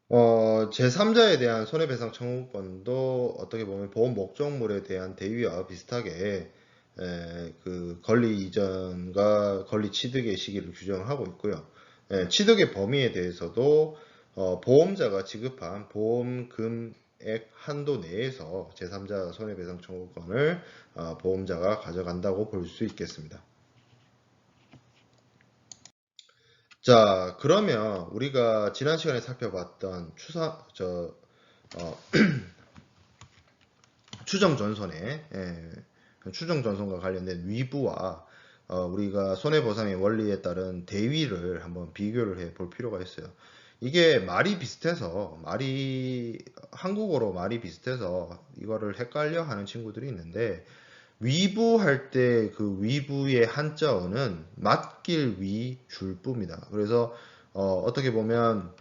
제3자에 대한 손해배상 청구권도 어떻게 보면 보험 목적물에 대한 대위와 비슷하게 그 권리 이전과 권리 취득의 시기를 규정하고 있고요. 취득의 범위에 대해서도 보험자가 지급한 보험금액 한도 내에서 제3자 손해배상 청구권을 보험자가 가져간다고 볼 수 있겠습니다. 자, 그러면 우리가 지난 시간에 살펴봤던 추정전손의 추정전손과 관련된 위부와 우리가 손해보상의 원리에 따른 대위를 한번 비교를 해 볼 필요가 있어요. 이게 말이 비슷해서 한국어로 말이 비슷해서 이거를 헷갈려 하는 친구들이 있는데 위부할 때 그 위부의 한자어는 맡길 위 줄부입니다. 그래서 어떻게 보면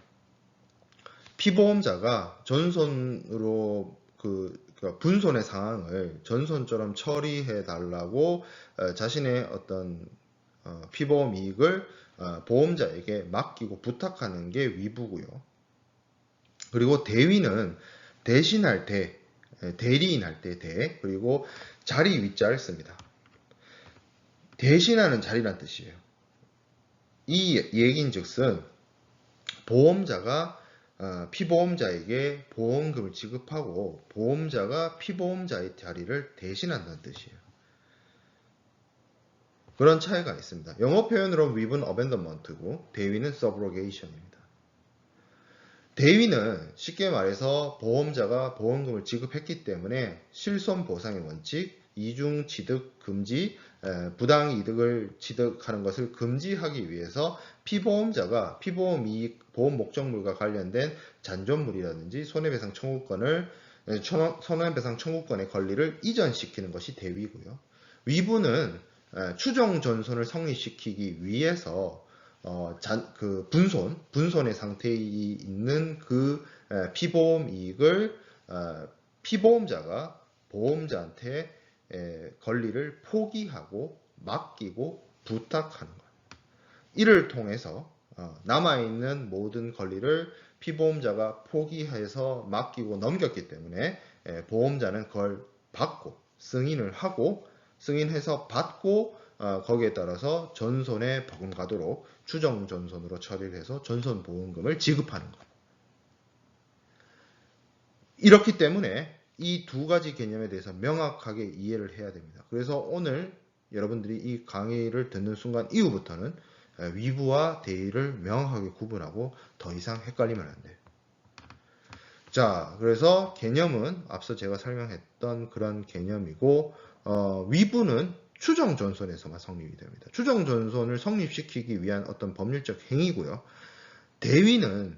피보험자가 전손으로 그러니까 분손의 상황을 전손처럼 처리해 달라고 자신의 어떤 피보험 이익을 보험자에게 맡기고 부탁하는 게 위부고요. 그리고 대위는 대신할 때, 대리인할 때 대, 그리고 자리 위자를 씁니다. 대신하는 자리란 뜻이에요. 이 얘기인즉슨 보험자가 피보험자에게 보험금을 지급하고 보험자가 피보험자의 자리를 대신한다는 뜻이에요. 그런 차이가 있습니다. 영어 표현으로 위는 abandonment고 대위는 subrogation입니다. 대위는 쉽게 말해서 보험자가 보험금을 지급했기 때문에 실손 보상의 원칙, 이중 취득 금지, 부당 이득을 취득하는 것을 금지하기 위해서 피보험자가 피보험 이익, 보험 목적물과 관련된 잔존물이라든지 손해배상 청구권의 권리를 이전시키는 것이 대위고요. 위부는 추정 전손을 성립시키기 위해서 그 분손의 상태에 있는 그 피보험 이익을 피보험자가 보험자한테 권리를 포기하고 맡기고 부탁하는 거예요. 이를 통해서 남아있는 모든 권리를 피보험자가 포기해서 맡기고 넘겼기 때문에 보험자는 그걸 받고 승인을 하고 승인해서 받고 거기에 따라서 전손에 버금가도록 추정 전손으로 처리를 해서 전손 보험금을 지급하는 거예요. 이렇기 때문에 이 두 가지 개념에 대해서 명확하게 이해를 해야 됩니다. 그래서 오늘 여러분들이 이 강의를 듣는 순간 이후부터는 위부와 대위를 명확하게 구분하고 더 이상 헷갈리면 안 돼요. 자, 그래서 개념은 앞서 제가 설명했던 그런 개념이고 위부는 추정 전손에서만 성립이 됩니다. 추정 전손을 성립시키기 위한 어떤 법률적 행위고요. 대위는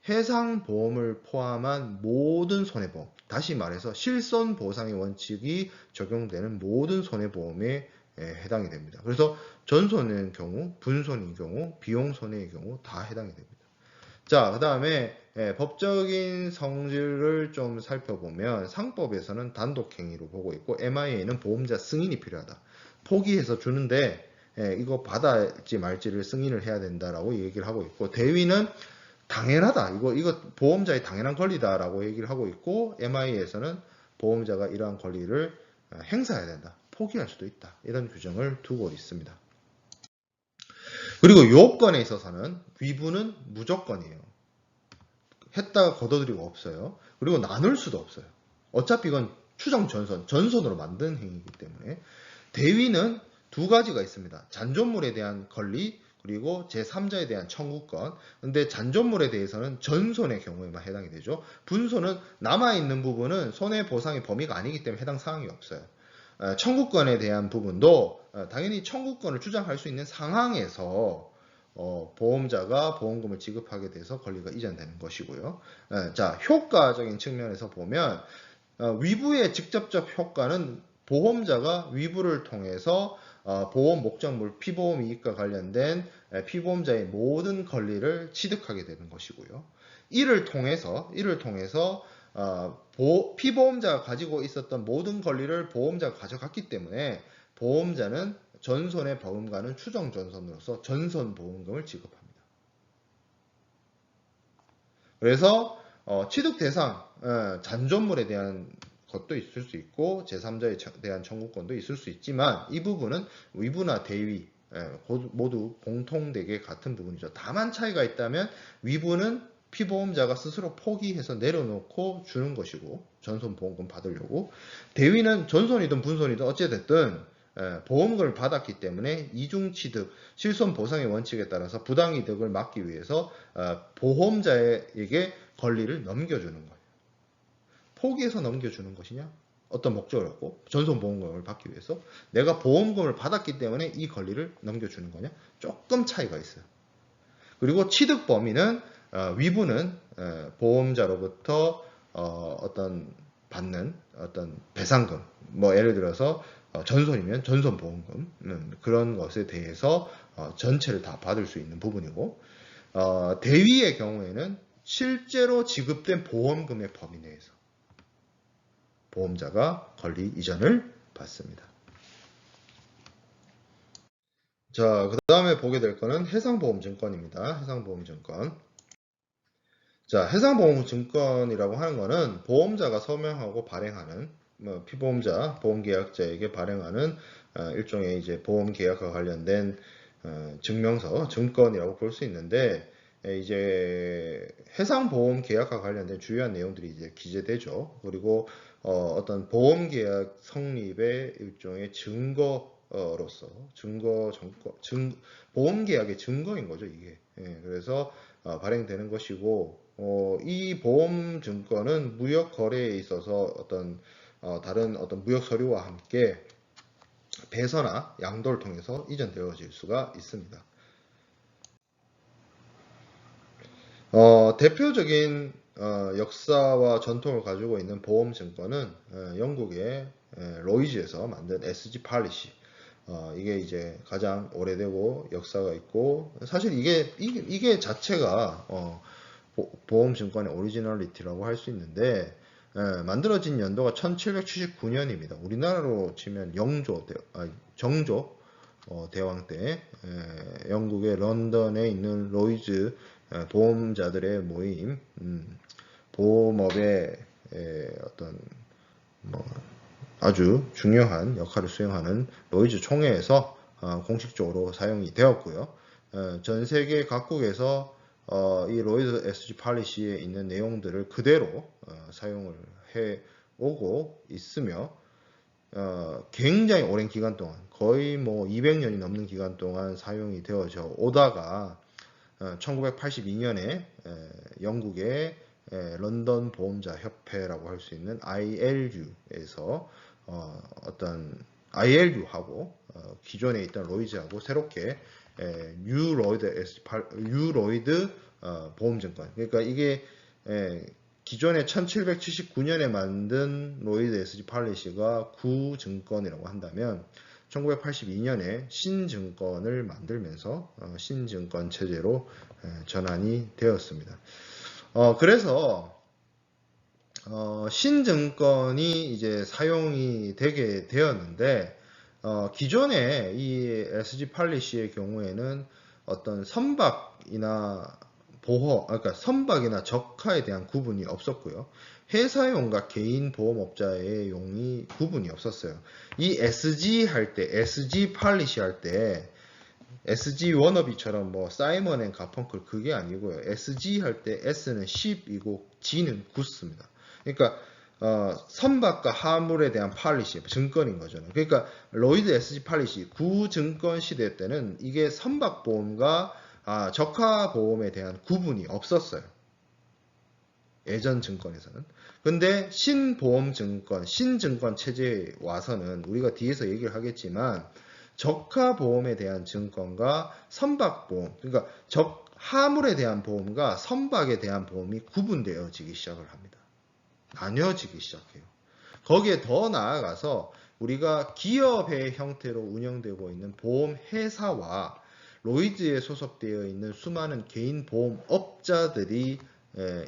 해상보험을 포함한 모든 손해보험, 다시 말해서 실손보상의 원칙이 적용되는 모든 손해보험에 해당이 됩니다. 그래서 전손의 경우, 분손인 경우, 비용손해의 경우 다 해당이 됩니다. 자, 그 다음에 법적인 성질을 좀 살펴보면 상법에서는 단독행위로 보고 있고 MIA는 보험자 승인이 필요하다. 포기해서 주는데 이거 받을지 말지를 승인을 해야 된다라고 얘기를 하고 있고 대위는 당연하다. 이거 보험자의 당연한 권리다라고 얘기를 하고 있고 MIA에서는 보험자가 이러한 권리를 행사해야 된다. 포기할 수도 있다. 이런 규정을 두고 있습니다. 그리고 요건에 있어서는 위부는 무조건이에요. 했다가 걷어들이고 없어요. 그리고 나눌 수도 없어요. 어차피 이건 추정 전선으로 만든 행위이기 때문에. 대위는 두 가지가 있습니다. 잔존물에 대한 권리, 그리고 제3자에 대한 청구권. 근데 잔존물에 대해서는 전손의 경우에만 해당이 되죠. 분손은 남아있는 부분은 손해보상의 범위가 아니기 때문에 해당 사항이 없어요. 청구권에 대한 부분도 당연히 청구권을 주장할 수 있는 상황에서 보험자가 보험금을 지급하게 돼서 권리가 이전되는 것이고요. 자, 효과적인 측면에서 보면 위부의 직접적 효과는 보험자가 위부를 통해서 보험 목적물 피보험 이익과 관련된 피보험자의 모든 권리를 취득하게 되는 것이고요. 이를 통해서 피보험자가 가지고 있었던 모든 권리를 보험자가 가져갔기 때문에 보험자는 전손의 보험과는 추정 전손으로서 전손 보험금을 지급합니다. 그래서 취득 대상 잔존물에 대한 것도 있을 수 있고 제3자에 대한 청구권도 있을 수 있지만 이 부분은 위부나 대위 모두 공통되게 같은 부분이죠. 다만 차이가 있다면 위부는 피보험자가 스스로 포기해서 내려놓고 주는 것이고 전손보험금 받으려고, 대위는 전손이든 분손이든 어찌됐든 보험금을 받았기 때문에 이중취득, 실손보상의 원칙에 따라서 부당이득을 막기 위해서 보험자에게 권리를 넘겨주는 거예요. 포기해서 넘겨주는 것이냐? 어떤 목적을 갖고 전손보험금을 받기 위해서 내가 보험금을 받았기 때문에 이 권리를 넘겨주는 거냐? 조금 차이가 있어요. 그리고 취득 범위는 위부는 보험자로부터 어떤 받는 어떤 배상금, 뭐 예를 들어서 전손이면 전손보험금 그런 것에 대해서 전체를 다 받을 수 있는 부분이고, 대위의 경우에는 실제로 지급된 보험금의 범위 내에서 보험자가 권리 이전을 받습니다. 자, 그 다음에 보게 될 거는 해상보험증권입니다. 해상보험증권. 자, 해상보험증권이라고 하는 거는 보험자가 서명하고 발행하는, 피보험자, 보험계약자에게 발행하는 일종의 이제 보험계약과 관련된 증명서, 증권이라고 볼 수 있는데, 이제 해상보험 계약과 관련된 주요한 내용들이 이제 기재되죠. 그리고 어떤 보험계약 성립의 일종의 증거로서 보험계약의 증거인 거죠, 이게. 그래서 발행되는 것이고, 이 보험증권은 무역 거래에 있어서 다른 어떤 무역 서류와 함께 배서나 양도를 통해서 이전되어질 수가 있습니다. 대표적인 역사와 전통을 가지고 있는 보험증권은 영국의 로이즈에서 만든 SG 팔리시, 이게 이제 가장 오래되고 역사가 있고, 사실 이게 자체가 보험증권의 오리지널리티라고 할 수 있는데, 만들어진 연도가 1779년입니다. 우리나라로 치면 정조 대왕 때 영국의 런던에 있는 로이즈 보험자들의 모임, 보험업의 어떤 아주 중요한 역할을 수행하는 로이즈 총회에서 공식적으로 사용이 되었고요. 전 세계 각국에서 이 로이드 SG 팔리시에 있는 내용들을 그대로 사용을 해 오고 있으며, 굉장히 오랜 기간 동안, 거의 뭐 200년이 넘는 기간 동안 사용이 되어져 오다가 1982년에 영국의 런던 보험자 협회라고 할 수 있는 ILU에서 어떤 ILU하고 기존에 있던 로이즈하고 새롭게 뉴로이드 보험증권, 그러니까 이게 기존에 1779년에 만든 로이드 SG 팔리시가 구증권이라고 한다면 1982년에 신증권을 만들면서 신증권 체제로 전환이 되었습니다. 그래서 신증권이 이제 사용이 되게 되었는데, 기존에 이 SG 팔리시의 경우에는 어떤 선박이나 그러니까 선박이나 적하에 대한 구분이 없었고요. 회사용과 개인 보험업자의 용이 구분이 없었어요. 이 SG 팔리시 할 때 SG 워너비처럼 뭐 사이먼 앤 가펑클 그게 아니고요. SG 할 때 S는 10이고 G는 구스입니다. 그러니까 선박과 화물에 대한 팔리시, 증권인 거죠. 그러니까 로이드 SG 팔리시 구증권 시대 때는 이게 선박보험과 적하보험에 대한 구분이 없었어요. 예전 증권에서는. 근데 신보험증권, 신증권 체제에 와서는 우리가 뒤에서 얘기를 하겠지만 적하보험에 대한 증권과 선박보험, 그러니까 화물에 대한 보험과 선박에 대한 보험이 구분되어지기 시작을 합니다. 나뉘어지기 시작해요. 거기에 더 나아가서 우리가 기업의 형태로 운영되고 있는 보험회사와 로이드에 소속되어 있는 수많은 개인 보험업자들이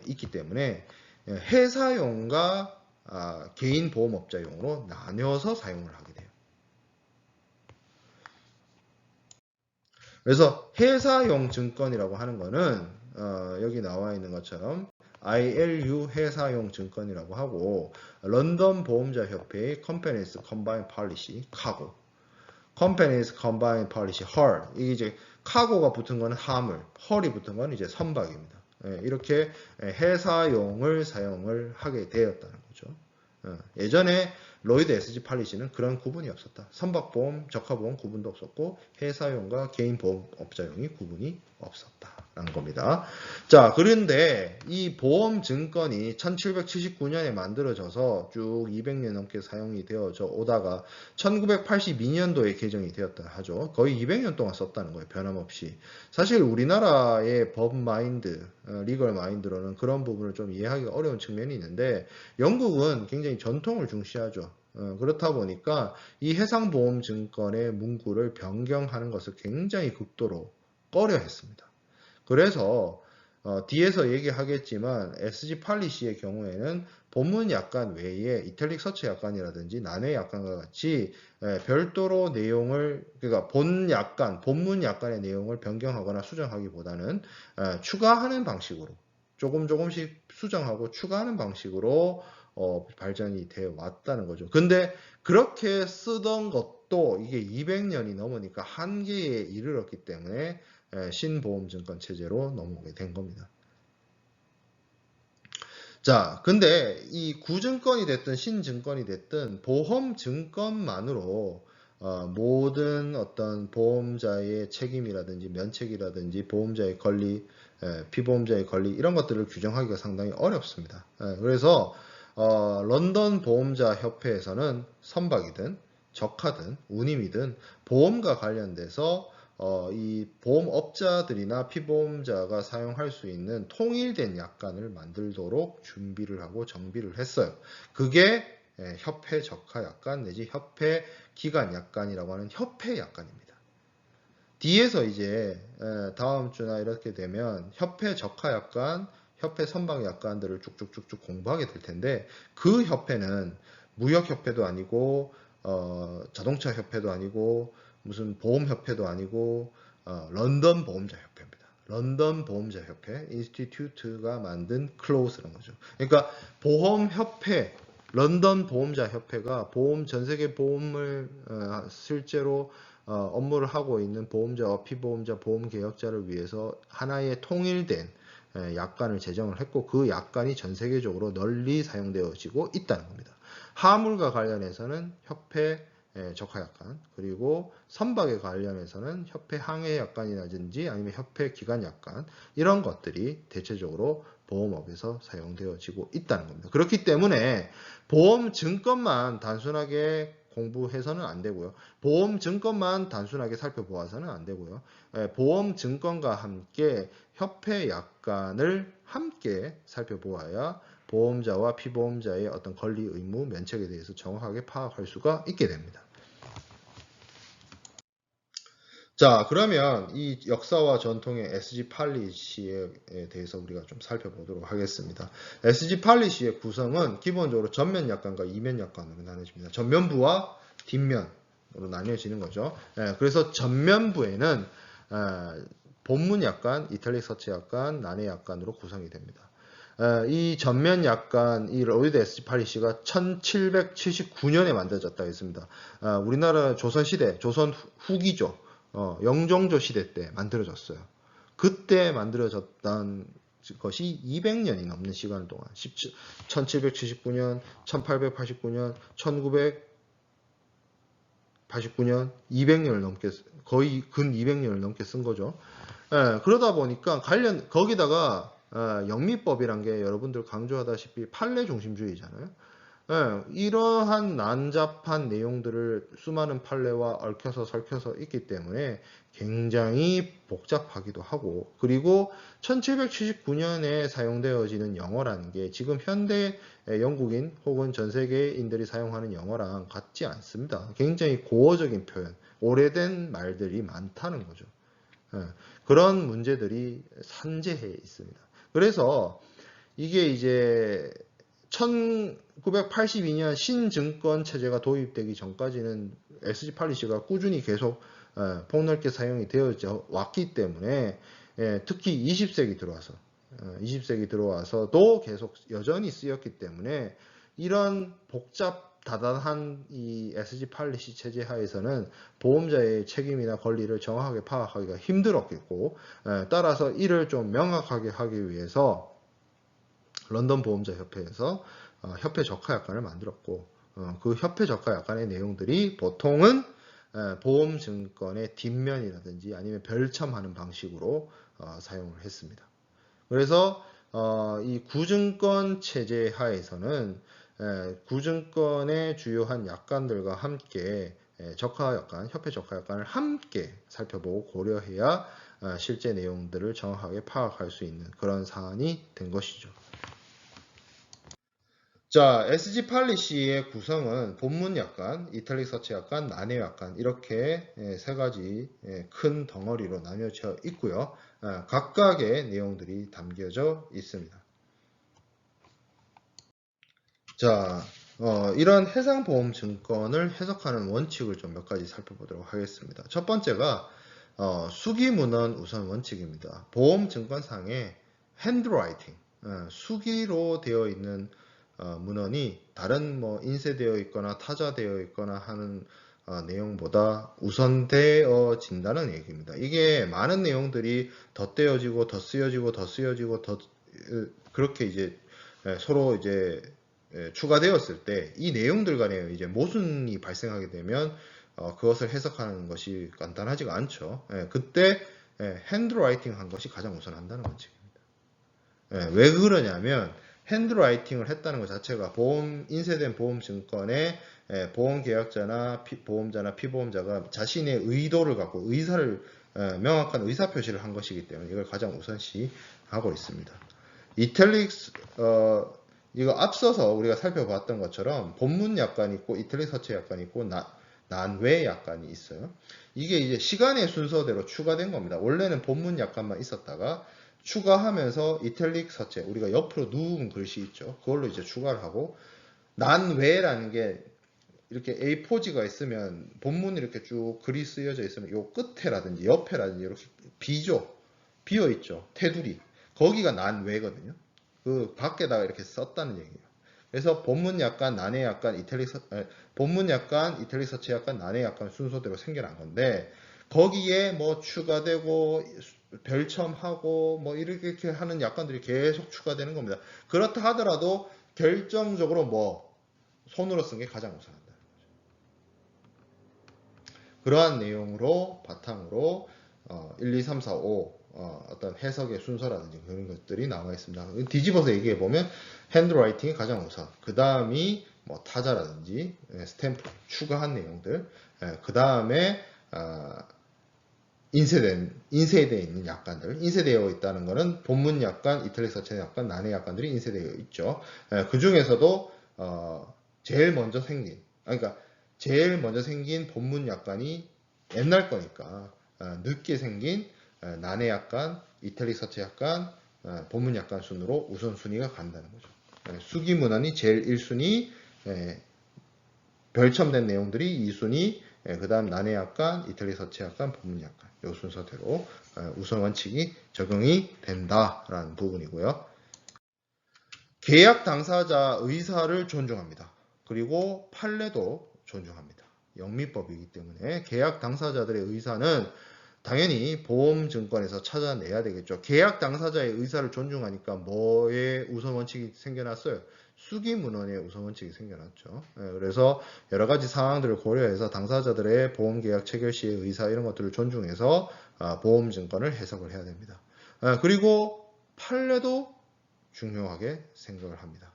있기 때문에 회사용과 개인 보험업자용으로 나뉘어서 사용을 하게 돼요. 그래서 회사용 증권이라고 하는 거는 여기 나와 있는 것처럼 ILU 회사용 증권이라고 하고 런던 보험자 협회의 Companies Combined Policy 카고, Companies Combined Policy 헐, 이게 이제 카고가 붙은 거는 화물, 헐이 붙은 거는 이제 선박입니다. 이렇게 회사용을 사용을 하게 되었다는 거죠. 예전에 로이드 SG 팔리시는 그런 구분이 없었다. 선박보험, 적하보험 구분도 없었고 회사용과 개인 보험업자용이 구분이 없었다라는 겁니다. 자, 그런데 이 보험증권이 1779년에 만들어져서 쭉 200년 넘게 사용이 되어져 오다가 1982년도에 개정이 되었다 하죠. 거의 200년 동안 썼다는 거예요. 변함없이. 사실 우리나라의 법 마인드, 리걸 마인드로는 그런 부분을 좀 이해하기가 어려운 측면이 있는데 영국은 굉장히 전통을 중시하죠. 그렇다 보니까 이 해상보험증권의 문구를 변경하는 것을 굉장히 극도로 꺼려 했습니다. 그래서 뒤에서 얘기하겠지만 SG 팔리시의 경우에는 본문 약관 외에 이탈릭 서치 약관이라든지 난해 약관과 같이 별도로 내용을, 그러니까 본문 약관의 내용을 변경하거나 수정하기보다는 추가하는 방식으로 조금씩 수정하고 추가하는 방식으로 발전이 되어 왔다는 거죠. 근데 그렇게 쓰던 것도 이게 200년이 넘으니까 한계에 이르렀기 때문에 신보험증권 체제로 넘어오게 된 겁니다. 자, 근데 이 구증권이 됐든 신증권이 됐든 보험증권만으로 모든 어떤 보험자의 책임이라든지 면책이라든지 보험자의 권리, 피보험자의 권리 이런 것들을 규정하기가 상당히 어렵습니다. 그래서 런던 보험자 협회에서는 선박이든 적하든 운임이든 보험과 관련돼서 이 보험업자들이나 피보험자가 사용할 수 있는 통일된 약관을 만들도록 준비를 하고 정비를 했어요. 그게 협회 적하 약관 내지 협회 기간 약관이라고 하는 협회 약관입니다. 뒤에서 이제 다음 주나 이렇게 되면 협회 적하 약관, 협회 선박 약관들을 쭉쭉쭉쭉 공부하게 될 텐데 그 협회는 무역협회도 아니고 자동차 협회도 아니고 무슨 보험협회도 아니고 런던 보험자 협회입니다. 런던 보험자 협회 인스티튜트가 만든 클로스라는 거죠. 그러니까 보험협회, 런던 보험자 협회가 전 세계 보험을 실제로 업무를 하고 있는 보험자와 피보험자, 보험계약자를 위해서 하나의 통일된 약관을 제정을 했고 그 약관이 전 세계적으로 널리 사용되어지고 있다는 겁니다. 화물과 관련해서는 협회 적하약관, 그리고 선박에 관련해서는 협회 항해약관이라든지 아니면 협회 기간약관 이런 것들이 대체적으로 보험업에서 사용되어지고 있다는 겁니다. 그렇기 때문에 보험증권만 단순하게 공부해서는 안 되고요. 보험증권만 단순하게 살펴보아서는 안 되고요. 보험증권과 함께 협회 약관을 함께 살펴보아야 보험자와 피보험자의 어떤 권리, 의무, 면책에 대해서 정확하게 파악할 수가 있게 됩니다. 자, 그러면 이 역사와 전통의 SG 팔리시에 대해서 우리가 좀 살펴보도록 하겠습니다. SG 팔리시의 구성은 기본적으로 전면 약관과 이면 약관으로 나눠집니다. 전면부와 뒷면으로 나뉘어지는 거죠. 그래서 전면부에는 본문 약관, 이탈릭 서치 약관, 난해 약관으로 구성이 됩니다. 이 전면 약관, 이 로이드 SG 팔리시가 1779년에 만들어졌다고 했습니다. 우리나라 조선시대, 조선 후기죠. 영종조 시대 때 만들어졌어요. 그때 만들어졌던 것이 200년이 넘는 시간 동안 1779년, 1889년, 1989년 200년을 넘게 거의 근 200년을 넘게 쓴 거죠. 예, 그러다 보니까 거기다가 영미법이란 게 여러분들 강조하다시피 판례 중심주의잖아요. 예, 이러한 난잡한 내용들을 수많은 판례와 얽혀서 설켜서 있기 때문에 굉장히 복잡하기도 하고, 그리고 1779년에 사용되어지는 영어라는 게 지금 현대 영국인 혹은 전 세계인들이 사용하는 영어랑 같지 않습니다. 굉장히 고어적인 표현, 오래된 말들이 많다는 거죠. 예, 그런 문제들이 산재해 있습니다. 그래서 이게 이제 1982년 신증권 체제가 도입되기 전까지는 SG 팔리시가 꾸준히 계속 폭넓게 사용이 되어 왔기 때문에 특히 20세기 들어와서도 계속 여전히 쓰였기 때문에 이런 다단한 이 SG 팔리시 체제 하에서는 보험자의 책임이나 권리를 정확하게 파악하기가 힘들었겠고, 따라서 이를 좀 명확하게 하기 위해서 런던 보험자 협회에서 협회 적하 약관을 만들었고, 그 협회 적하 약관의 내용들이 보통은 보험증권의 뒷면이라든지 아니면 별첨하는 방식으로 사용을 했습니다. 그래서 이 구증권 체제 하에서는 구증권의 주요한 약관들과 함께 적하 약관, 협회 적하 약관을 함께 살펴보고 고려해야 실제 내용들을 정확하게 파악할 수 있는 그런 사안이 된 것이죠. 자, SG 팔리시의 구성은 본문 약관, 이탈릭 서치 약관, 난해 약관 이렇게 세 가지 큰 덩어리로 나뉘어져 있고요. 각각의 내용들이 담겨져 있습니다. 자, 이런 해상보험증권을 해석하는 원칙을 좀 몇 가지 살펴보도록 하겠습니다. 첫 번째가 수기문헌 우선 원칙입니다. 보험증권상의 핸드라이팅, 수기로 되어 있는 문헌이 다른 뭐 인쇄되어 있거나 타자되어 있거나 하는 내용보다 우선되어진다는 얘기입니다. 이게 많은 내용들이 덧대어지고 더 쓰여지고 더 쓰여지고 더 그렇게 이제 서로 이제 추가되었을 때 이 내용들 간에 이제 모순이 발생하게 되면 그것을 해석하는 것이 간단하지가 않죠. 그때 핸드라이팅 한 것이 가장 우선한다는 원칙입니다. 왜 그러냐면 핸드라이팅을 했다는 것 자체가 인쇄된 보험증권에 보험계약자나 보험자나 피보험자가 자신의 의도를 갖고 명확한 의사표시를 한 것이기 때문에 이걸 가장 우선시하고 있습니다. 이탈릭스 이거 앞서서 우리가 살펴봤던 것처럼 본문 약관이 있고 이탈릭 서체 약관이 있고 난외 약관이 있어요. 이게 이제 시간의 순서대로 추가된 겁니다. 원래는 본문 약관만 있었다가 추가하면서 이탈릭 서체, 우리가 옆으로 누운 글씨 있죠. 그걸로 이제 추가를 하고, 난외라는 게 이렇게 A4지가 있으면 본문이 이렇게 쭉 글이 쓰여져 있으면 요 끝에라든지 옆에라든지 이렇게 비어 있죠. 테두리. 거기가 난외거든요. 그 밖에다가 이렇게 썼다는 얘기예요. 그래서 본문 약관, 난해 약관, 본문 약관, 이탈릭 서체 약관, 난해 약관 순서대로 생겨난 건데, 거기에 뭐 추가되고 별첨하고 뭐 이렇게 하는 약관들이 계속 추가되는 겁니다. 그렇다 하더라도 결정적으로 뭐 손으로 쓴 게 가장 우선한다. 그러한 내용으로 바탕으로 1, 2, 3, 4, 5 어떤 해석의 순서라든지 그런 것들이 나와 있습니다. 뒤집어서 얘기해 보면 핸드라이팅이 가장 우선, 그 다음이 뭐 타자라든지 스탬프 추가한 내용들, 그 다음에 인쇄되어 있는 약관들, 인쇄되어 있다는 것은 본문 약관, 이탈릭 서체 약관, 난해 약관들이 인쇄되어 있죠. 그 중에서도 제일 먼저 생긴 본문 약관이 옛날 거니까 늦게 생긴 난해 약관, 이탈릭 서체 약관, 본문 약관 순으로 우선순위가 간다는 거죠. 수기 문헌이 제일 1순위, 별첨된 내용들이 2순위, 그 다음 난해 약관, 이탈릭 서체 약관, 본문 약관 이 순서대로 우선 원칙이 적용이 된다라는 부분이고요. 계약 당사자 의사를 존중합니다. 그리고 판례도 존중합니다. 영미법이기 때문에 계약 당사자들의 의사는 당연히 보험증권에서 찾아내야 되겠죠. 계약 당사자의 의사를 존중하니까 뭐의 우선 원칙이 생겨났어요? 수기문헌의 우선 원칙이 생겨났죠. 그래서 여러 가지 상황들을 고려해서 당사자들의 보험계약 체결 시의 의사 이런 것들을 존중해서 보험증권을 해석을 해야 됩니다. 그리고 판례도 중요하게 생각을 합니다.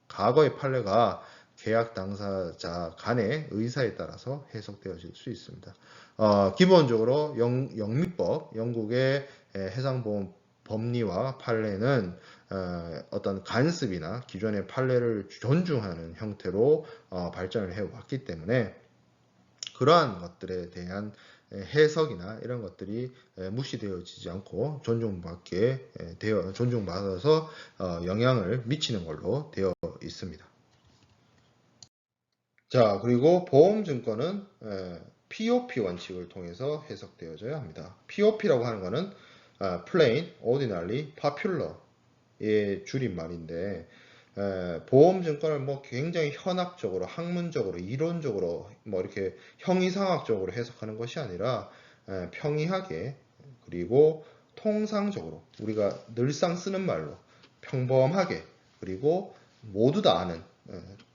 과거의 판례가 계약 당사자 간의 의사에 따라서 해석되어질 수 있습니다. 기본적으로 영미법, 영국의 해상보험 법리와 판례는 어떤 간습이나 기존의 판례를 존중하는 형태로 발전을 해왔기 때문에 그러한 것들에 대한 해석이나 이런 것들이 무시되어지지 않고 존중받아서 영향을 미치는 걸로 되어 있습니다. 자, 그리고 보험증권은 POP 원칙을 통해서 해석되어져야 합니다. POP라고 하는 것은 Plain, Ordinary, Popular의 줄임말인데 보험증권을 뭐 굉장히 현학적으로, 학문적으로, 이론적으로 뭐 이렇게 형이상학적으로 해석하는 것이 아니라 평이하게 그리고 통상적으로 우리가 늘상 쓰는 말로 평범하게 그리고 모두 다 아는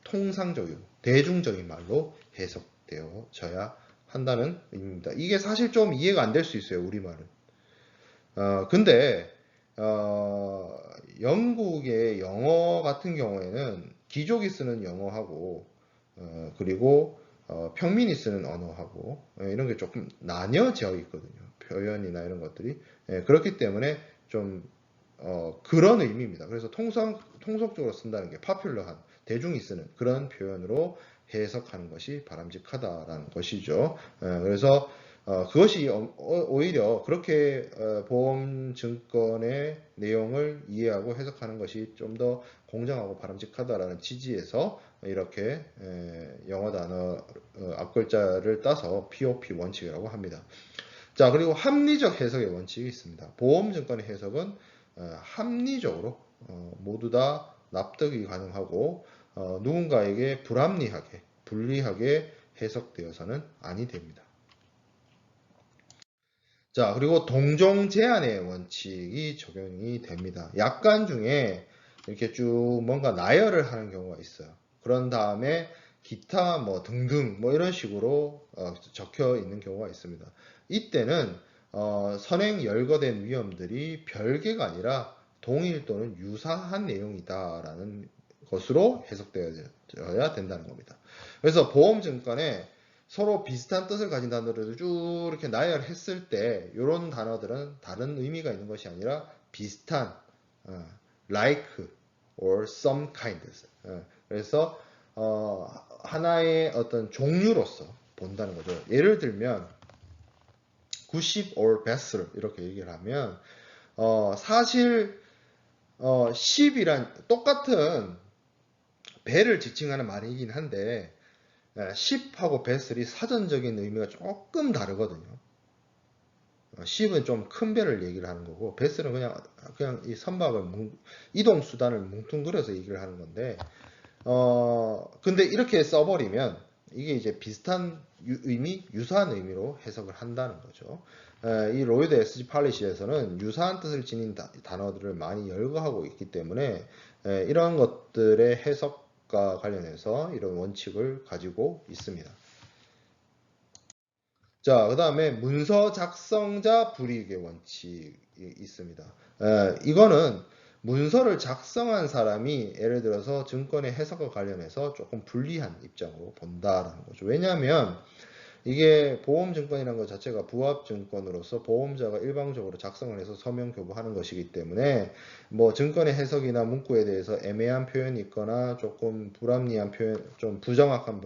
통상적이고 대중적인 말로 해석되어져야 한다는 의미입니다. 이게 사실 좀 이해가 안 될 수 있어요, 우리말은. 근데 영국의 영어 같은 경우에는 귀족이 쓰는 영어하고 그리고 평민이 쓰는 언어하고 이런 게 조금 나뉘어져 있거든요. 표현이나 이런 것들이. 그렇기 때문에 좀 그런 의미입니다. 그래서 통속적으로 쓴다는 게 파퓰러한 대중이 쓰는 그런 표현으로 해석하는 것이 바람직하다라는 것이죠. 그래서 그것이 오히려 그렇게 보험증권의 내용을 이해하고 해석하는 것이 좀 더 공정하고 바람직하다라는 취지에서 이렇게 영어 단어 앞글자를 따서 POP 원칙이라고 합니다. 자, 그리고 합리적 해석의 원칙이 있습니다. 보험증권의 해석은 합리적으로 모두 다 납득이 가능하고 누군가에게 불합리하게, 불리하게 해석되어서는 아니 됩니다. 자, 그리고 동종 제한의 원칙이 적용이 됩니다. 약관 중에 이렇게 쭉 뭔가 나열을 하는 경우가 있어요. 그런 다음에 기타 뭐 등등 뭐 이런 식으로 적혀 있는 경우가 있습니다. 이때는 선행 열거된 위험들이 별개가 아니라 동일 또는 유사한 내용이다라는 것으로 해석되어야 된다는 겁니다. 그래서 보험증권에 서로 비슷한 뜻을 가진 단어들을 쭉 이렇게 나열했을 때 이런 단어들은 다른 의미가 있는 것이 아니라 비슷한 like or some kind 그래서 하나의 어떤 종류로서 본다는 거죠. 예를 들면 good or best를 이렇게 얘기를 하면 사실 ship이란 똑같은 배를 지칭하는 말이긴 한데 ship하고 vessel이 사전적인 의미가 조금 다르거든요. ship은 좀 큰 배를 얘기를 하는 거고 vessel은 그냥 이 선박을 이동 수단을 뭉뚱그려서 얘기를 하는 건데 근데 이렇게 써버리면 이게 이제 비슷한 의미, 유사한 의미로 해석을 한다는 거죠. 이 로이드 SG 팔리시에서는 유사한 뜻을 지닌 단어들을 많이 열거하고 있기 때문에 이런 것들의 해석과 관련해서 이런 원칙을 가지고 있습니다. 자, 그 다음에 문서 작성자 불이익의 원칙이 있습니다. 이거는 문서를 작성한 사람이 예를 들어서 증권의 해석과 관련해서 조금 불리한 입장으로 본다라는 거죠. 왜냐하면 이게 보험증권이라는 것 자체가 부합증권으로서 보험자가 일방적으로 작성을 해서 서명 교부하는 것이기 때문에 뭐 증권의 해석이나 문구에 대해서 애매한 표현이 있거나 조금 불합리한 표현, 좀 부정확한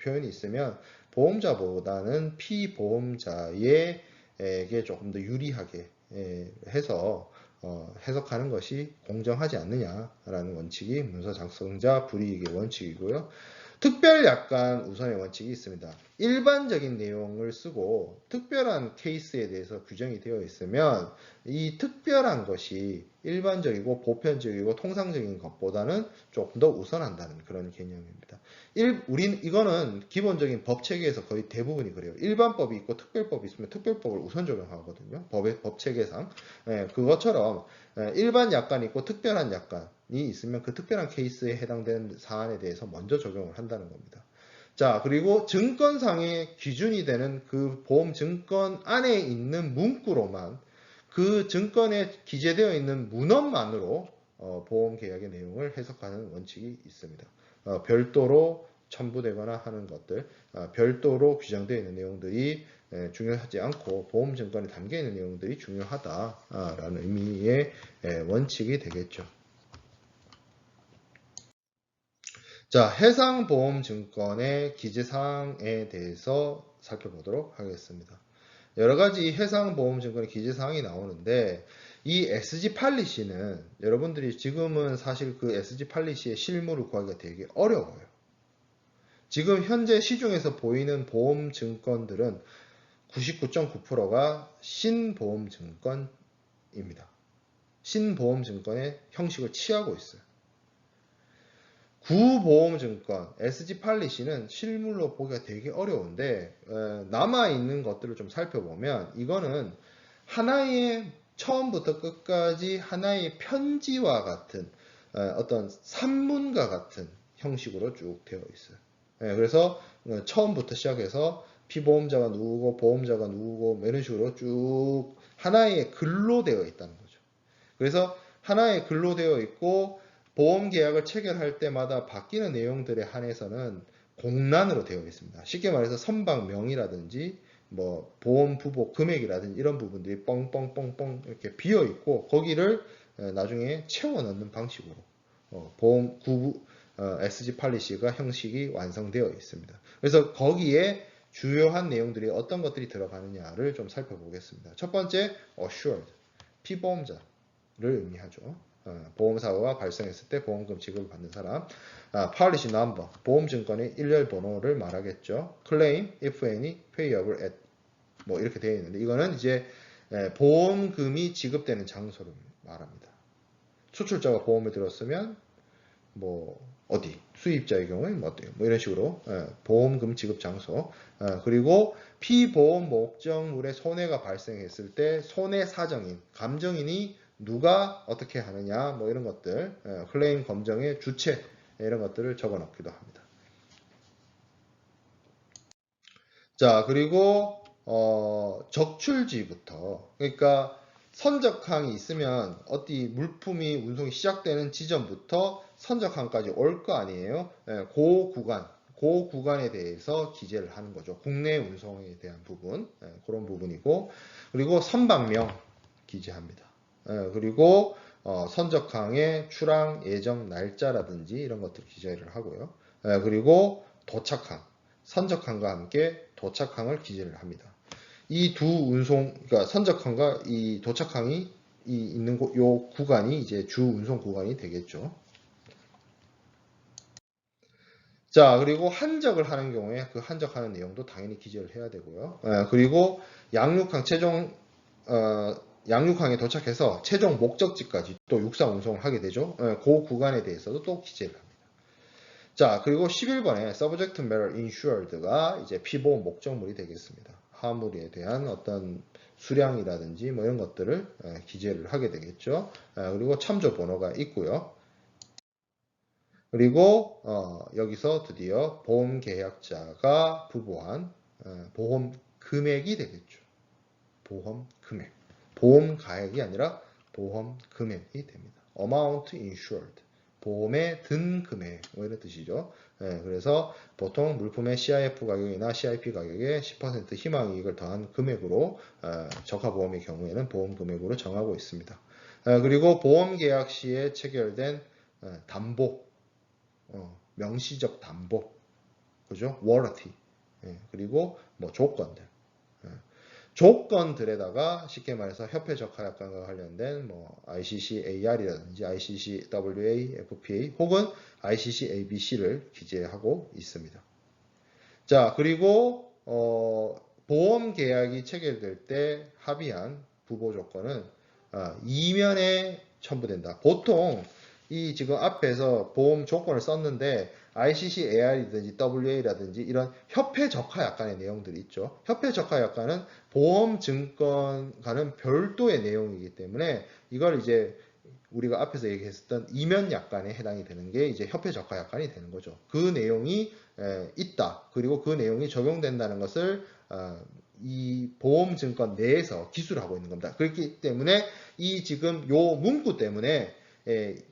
표현이 있으면 보험자보다는 피보험자에게 조금 더 유리하게 해서 해석하는 것이 공정하지 않느냐라는 원칙이 문서 작성자 불이익의 원칙이고요. 특별 약관 우선의 원칙이 있습니다. 일반적인 내용을 쓰고 특별한 케이스에 대해서 규정이 되어 있으면 이 특별한 것이 일반적이고 보편적이고 통상적인 것보다는 조금 더 우선한다는 그런 개념입니다. 이거는 기본적인 법 체계에서 거의 대부분이 그래요. 일반법이 있고 특별법이 있으면 특별법을 우선 적용하거든요. 법 체계상. 그것처럼 일반 약관이 있고 특별한 약관이 있으면 그 특별한 케이스에 해당되는 사안에 대해서 먼저 적용을 한다는 겁니다. 자, 그리고 증권상의 기준이 되는 그 보험 증권 안에 있는 문구로만 그 증권에 기재되어 있는 문헌만으로 보험 계약의 내용을 해석하는 원칙이 있습니다. 별도로 첨부되거나 하는 것들, 별도로 규정되어 있는 내용들이 중요하지 않고 보험 증권에 담겨 있는 내용들이 중요하다라는 의미의 원칙이 되겠죠. 자, 해상보험증권의 기재사항에 대해서 살펴보도록 하겠습니다. 여러 가지 해상보험증권의 기재사항이 나오는데 이 SG 팔리시는 여러분들이 지금은 사실 그 SG 팔리시의 실물을 구하기가 되게 어려워요. 지금 현재 시중에서 보이는 보험증권들은 99.9%가 신보험증권입니다. 신보험증권의 형식을 취하고 있어요. 구보험증권, SG팔리시는 실물로 보기가 되게 어려운데 남아있는 것들을 좀 살펴보면 이거는 하나의 처음부터 끝까지 하나의 편지와 같은 어떤 산문과 같은 형식으로 쭉 되어 있어요. 그래서 처음부터 시작해서 피보험자가 누구고 보험자가 누구고 이런 식으로 쭉 하나의 글로 되어 있다는 거죠. 그래서 하나의 글로 되어 있고 보험 계약을 체결할 때마다 바뀌는 내용들에 한해서는 공란으로 되어 있습니다. 쉽게 말해서 선박명이라든지 뭐 보험 부보 금액이라든지 이런 부분들이 뻥뻥뻥뻥 이렇게 비어 있고 거기를 나중에 채워 넣는 방식으로 보험 SG 팔리시가 형식이 완성되어 있습니다. 그래서 거기에 주요한 내용들이 어떤 것들이 들어가느냐를 좀 살펴보겠습니다. 첫 번째, assured, 피보험자를 의미하죠. 보험사고가 발생했을 때 보험금 지급을 받는 사람. policy number, 보험증권의 일렬 번호를 말하겠죠. claim, if any, payable at, 뭐 이렇게 되어 있는데 이거는 이제 보험금이 지급되는 장소를 말합니다. 수출자가 보험을 들었으면 뭐 어디, 수입자의 경우에 뭐 어때요? 뭐 이런 식으로 보험금 지급 장소. 그리고 피보험 목적물에 손해가 발생했을 때 손해 사정인, 감정인이 누가 어떻게 하느냐 뭐 이런 것들, 클레임 검정의 주체 이런 것들을 적어 놓기도 합니다. 자, 그리고 적출지부터, 그러니까 선적항이 있으면 어디 물품이 운송이 시작되는 지점부터 선적항까지 올 거 아니에요. 그 구간에 대해서 기재를 하는 거죠. 국내 운송에 대한 부분, 그런 부분이고, 그리고 선박명 기재합니다. 그리고 선적항의 출항 예정 날짜라든지 이런 것들 기재를 하고요. 그리고 도착항, 선적항과 함께 도착항을 기재를 합니다. 이 두 운송, 그러니까 선적항과 이 도착항이 있는 요 구간이 이제 주 운송 구간이 되겠죠. 자, 그리고 한적을 하는 경우에 그 한적하는 내용도 당연히 기재를 해야 되고요. 그리고 양육항 양육항에 도착해서 최종 목적지까지 또 육상 운송을 하게 되죠. 그 구간에 대해서도 또 기재를 합니다. 자, 그리고 11번에 subject matter insured가 이제 피보험 목적물이 되겠습니다. 화물에 대한 어떤 수량이라든지 뭐 이런 것들을 기재를 하게 되겠죠. 그리고 참조 번호가 있고요. 그리고 여기서 드디어 보험 계약자가 부보한 보험 금액이 되겠죠. 보험 금액. 보험 가액이 아니라 보험 금액이 됩니다. amount insured. 보험에 든 금액, 뭐 이런 뜻이죠. 그래서 보통 물품의 CIF 가격이나 CIP 가격에 10% 희망이익을 더한 금액으로 적하보험의 경우에는 보험 금액으로 정하고 있습니다. 그리고 보험 계약 시에 체결된 담보, 명시적 담보, 그죠? warranty, 그리고 뭐 조건들. 조건들에다가 쉽게 말해서 협회 적하약관과 관련된 뭐 ICC-AR이라든지 ICC-WA, FPA 혹은 ICC-ABC를 기재하고 있습니다. 자, 그리고 보험 계약이 체결될 때 합의한 부보 조건은 이면에 첨부된다. 보통 이 지금 앞에서 보험 조건을 썼는데 ICC AR이든지 WA라든지 이런 협회 적하 약관의 내용들이 있죠. 협회 적하 약관은 보험 증권과는 별도의 내용이기 때문에 이걸 이제 우리가 앞에서 얘기했었던 이면 약관에 해당이 되는 게 이제 협회 적하 약관이 되는 거죠. 그 내용이 있다. 그리고 그 내용이 적용된다는 것을 이 보험증권 내에서 기술하고 있는 겁니다. 그렇기 때문에 이 지금 요 문구 때문에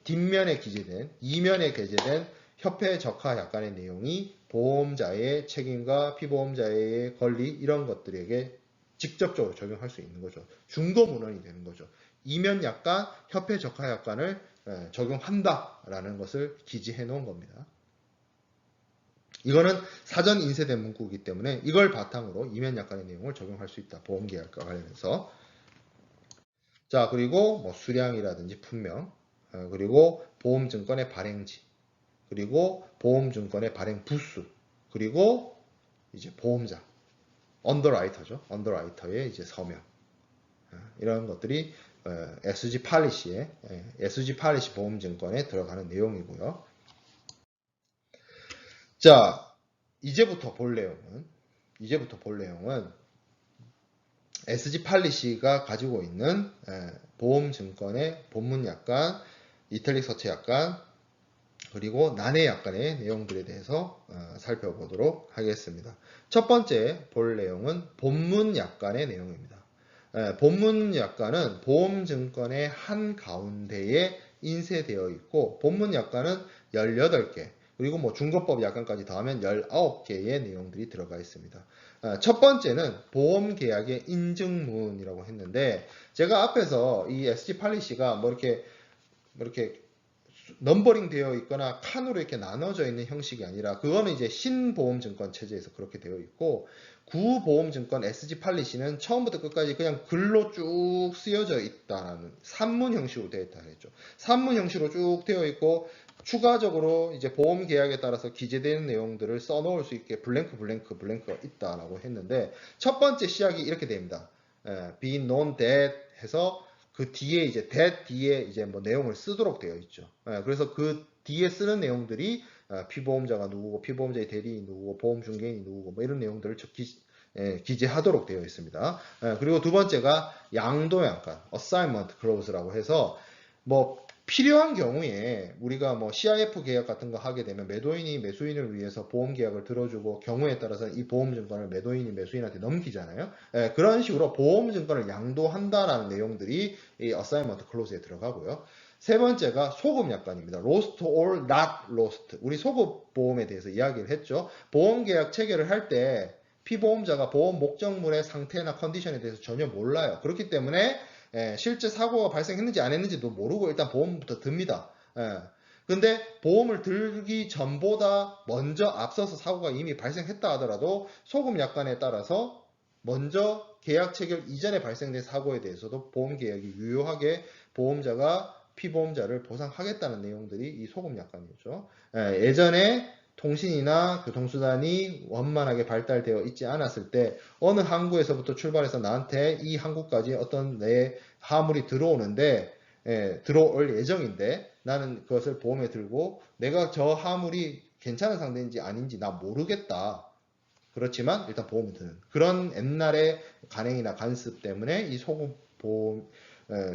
뒷면에 기재된, 이면에 게재된 협회 적하 약관의 내용이 보험자의 책임과 피보험자의 권리 이런 것들에게 직접적으로 적용할 수 있는 거죠. 중도문헌이 되는 거죠. 이면 약관, 협회 적하 약관을 적용한다라는 것을 기재해 놓은 겁니다. 이거는 사전 인쇄된 문구이기 때문에 이걸 바탕으로 이면 약관의 내용을 적용할 수 있다. 보험계약과 관련해서. 자, 그리고 뭐 수량이라든지 품명, 그리고 보험증권의 발행지, 그리고 보험증권의 발행 부수, 그리고 이제 보험자, 언더라이터죠. 언더라이터의 이제 서명. 이런 것들이 SG 팔리시에 SG 팔리시 보험증권에 들어가는 내용이고요. 자, 이제부터 볼 내용은 SG 팔리시가 가지고 있는 보험증권의 본문 약관, 이탈릭 서체 약관, 그리고 난해 약관의 내용들에 대해서 살펴보도록 하겠습니다. 첫 번째 볼 내용은 본문 약관의 내용입니다. 본문 약관은 보험증권의 한가운데에 인쇄되어 있고 본문 약관은 18개 그리고 뭐 중거법 약관까지 더하면 19개의 내용들이 들어가 있습니다. 첫 번째는 보험계약의 인증문이라고 했는데 제가 앞에서 이 SG 팔리시가 뭐 이렇게 넘버링 되어 있거나 칸으로 이렇게 나눠져 있는 형식이 아니라 그거는 이제 신보험증권 체제에서 그렇게 되어 있고 구보험증권 SG 팔리시는 처음부터 끝까지 그냥 글로 쭉 쓰여져 있다는 산문 형식으로 되어 있다 그랬죠. 산문 형식으로 쭉 되어 있고 추가적으로 이제 보험 계약에 따라서 기재되는 내용들을 써놓을 수 있게 블랭크가 있다라고 했는데 첫 번째 시작이 이렇게 됩니다. be known that 해서 그 뒤에 이제 that 뒤에 이제 뭐 내용을 쓰도록 되어 있죠. 그래서 그 뒤에 쓰는 내용들이 피보험자가 누구고 피보험자의 대리인이 누구고 보험 중개인이 누구고 뭐 이런 내용들을 기재하도록 되어 있습니다. 그리고 두 번째가 양도약관 assignment clause라고 해서 뭐 필요한 경우에 우리가 뭐 CIF 계약 같은 거 하게 되면 매도인이 매수인을 위해서 보험 계약을 들어주고 경우에 따라서는 이 보험증권을 매도인이 매수인한테 넘기잖아요. 그런 식으로 보험증권을 양도한다라는 내용들이 이 assignment clause에 들어가고요. 세 번째가 소급약관입니다. lost or not lost. 우리 소급보험에 대해서 이야기를 했죠. 보험계약 체결을 할 때 피보험자가 보험 목적물의 상태나 컨디션에 대해서 전혀 몰라요. 그렇기 때문에 실제 사고가 발생했는지 안 했는지도 모르고 일단 보험부터 듭니다. 근데 보험을 들기 전보다 먼저 앞서서 사고가 이미 발생했다 하더라도 소급약관에 따라서 먼저 계약 체결 이전에 발생된 사고에 대해서도 보험계약이 유효하게 보험자가 피보험자를 보상하겠다는 내용들이 이 소급약관이었죠. 예전에 통신이나 교통수단이 원만하게 발달되어 있지 않았을 때 어느 항구에서부터 출발해서 나한테 이 항구까지 어떤 내 화물이 들어오는데 들어올 예정인데 나는 그것을 보험에 들고 내가 저 화물이 괜찮은 상태인지 아닌지 나 모르겠다. 그렇지만 일단 보험을 드는 그런 옛날의 간행이나 간습 때문에 이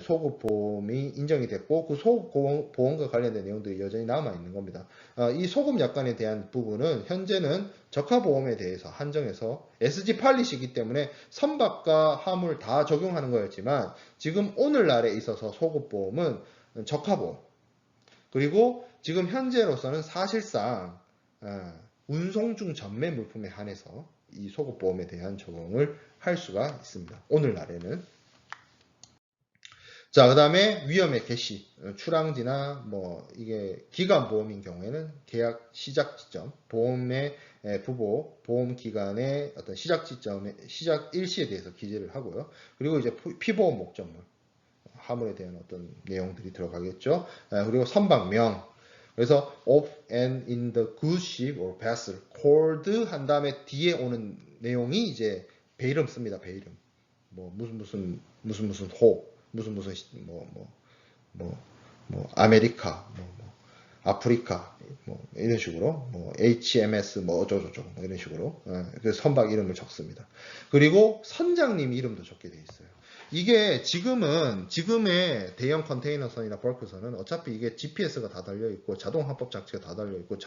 소급보험이 인정이 됐고 그 소급보험과 관련된 내용들이 여전히 남아있는 겁니다. 이 소급약관에 대한 부분은 현재는 적하보험에 대해서 한정해서 SG 팔리시이기 때문에 선박과 화물 다 적용하는 거였지만 지금 오늘날에 있어서 소급보험은 적하보험 그리고 지금 현재로서는 사실상 운송 중 전매 물품에 한해서 이 소급보험에 대한 적용을 할 수가 있습니다. 오늘날에는. 자, 그 다음에 위험의 개시, 출항지나 뭐 이게 기간보험인 경우에는 계약 시작 지점, 보험의 부보, 보험 기간의 어떤 시작 지점의 시작 일시에 대해서 기재를 하고요. 그리고 이제 피보험 목적물, 화물에 대한 어떤 내용들이 들어가겠죠. 그리고 선박명, 그래서 off and in the good ship or vessel, called 한 다음에 뒤에 오는 내용이 이제 배 이름 씁니다. 배 이름, 뭐 무슨 호. 무슨 아메리카, 아프리카, 이런 식으로, HMS, 어쩌고저쩌고, 이런 식으로, 그 선박 이름을 적습니다. 그리고 선장님 이름도 적게 돼 있어요. 이게 지금의 대형 컨테이너선이나 벌크선은 어차피 이게 GPS가 다 달려있고, 자동 합법 장치가 다 달려있고,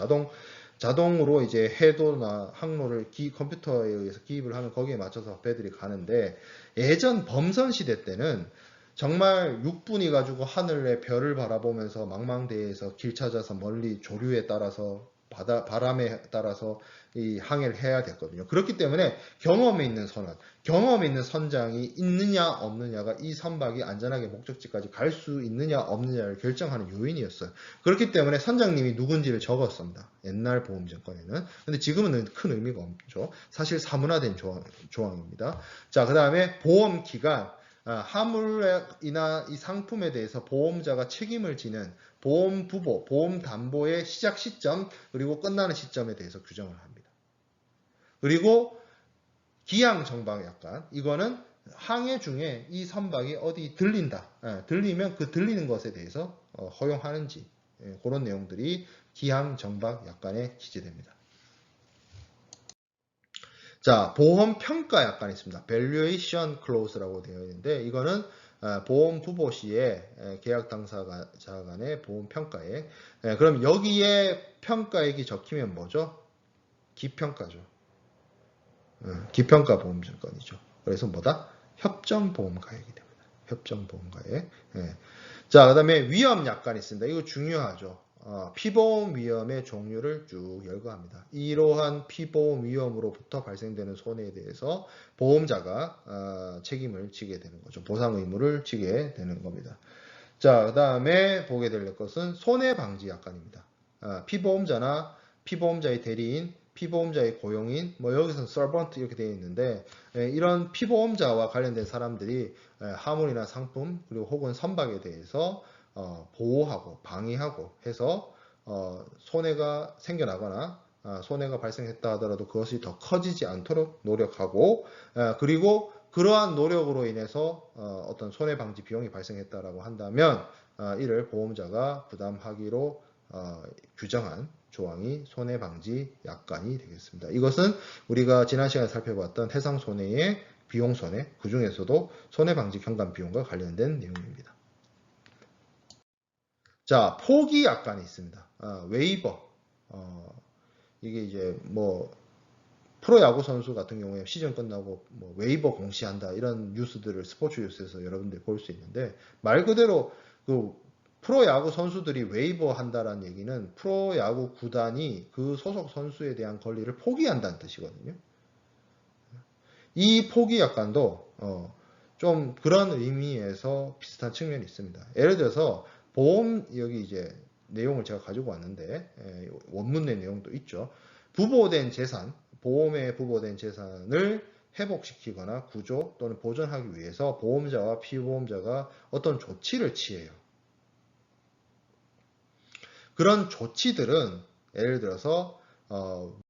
자동으로 이제 해도나 항로를 컴퓨터에 의해서 기입을 하면 거기에 맞춰서 배들이 가는데, 예전 범선 시대 때는 정말 육분이 가지고 하늘의 별을 바라보면서 망망대해에서 길 찾아서 멀리 조류에 따라서 바람에 따라서 이 항해를 해야 됐거든요. 그렇기 때문에 경험에 있는 선원, 경험에 있는 선장이 있느냐 없느냐가 이 선박이 안전하게 목적지까지 갈 수 있느냐 없느냐를 결정하는 요인이었어요. 그렇기 때문에 선장님이 누군지를 적었습니다. 옛날 보험증권에는. 근데 지금은 큰 의미가 없죠. 사실 사문화된 조항입니다. 자, 그 다음에 보험 기간. 화물이나 이 상품에 대해서 보험자가 책임을 지는 보험 부보, 보험 담보의 시작 시점 그리고 끝나는 시점에 대해서 규정을 합니다. 그리고 기항 정박 약관, 이거는 항해 중에 이 선박이 어디 들린다, 들리면 그 들리는 것에 대해서 허용하는지, 그런 내용들이 기항 정박 약관에 기재됩니다. 자, 보험 평가 약관이 있습니다. Valuation Clause라고 되어 있는데, 이거는 보험 부보 시에 계약 당사자 간의 보험 평가액. 그럼 여기에 평가액이 적히면 뭐죠? 기평가죠. 기평가 보험증권이죠. 그래서 뭐다? 협정보험가액이 됩니다. 협정보험가액. 자, 그 다음에 위험 약관이 있습니다. 이거 중요하죠. 피보험 위험의 종류를 쭉 열거합니다. 이러한 피보험 위험으로부터 발생되는 손해에 대해서 보험자가 책임을 지게 되는 거죠. 보상 의무를 지게 되는 겁니다. 자, 그 다음에 보게 될 것은 손해방지 약관입니다. 피보험자나 피보험자의 대리인, 피보험자의 고용인, 여기서는 servant 이렇게 되어 있는데, 이런 피보험자와 관련된 사람들이 화물이나 상품 그리고 혹은 선박에 대해서 보호하고 방해하고 해서 손해가 생겨나거나 손해가 발생했다 하더라도 그것이 더 커지지 않도록 노력하고, 그리고 그러한 노력으로 인해서 어떤 손해방지 비용이 발생했다라고 한다면 이를 보험자가 부담하기로 규정한 조항이 손해방지 약관이 되겠습니다. 이것은 우리가 지난 시간에 살펴봤던 해상손해의 비용손해, 그 중에서도 손해방지 경감 비용과 관련된 내용입니다. 자, 포기 약관이 있습니다. 웨이버. 이게 이제 프로야구 선수 같은 경우에 시즌 끝나고 웨이버 공시한다 이런 뉴스들을 스포츠 뉴스에서 여러분들이 볼 수 있는데, 말 그대로 그 프로야구 선수들이 웨이버 한다라는 얘기는 프로야구 구단이 그 소속 선수에 대한 권리를 포기한다는 뜻이거든요. 이 포기 약관도 좀 그런 의미에서 비슷한 측면이 있습니다. 예를 들어서 보험, 여기 이제 내용을 제가 가지고 왔는데 원문 내 내용도 있죠. 부보된 재산, 보험에 부보된 재산을 회복시키거나 구조 또는 보존하기 위해서 보험자와 피보험자가 어떤 조치를 취해요. 그런 조치들은 예를 들어서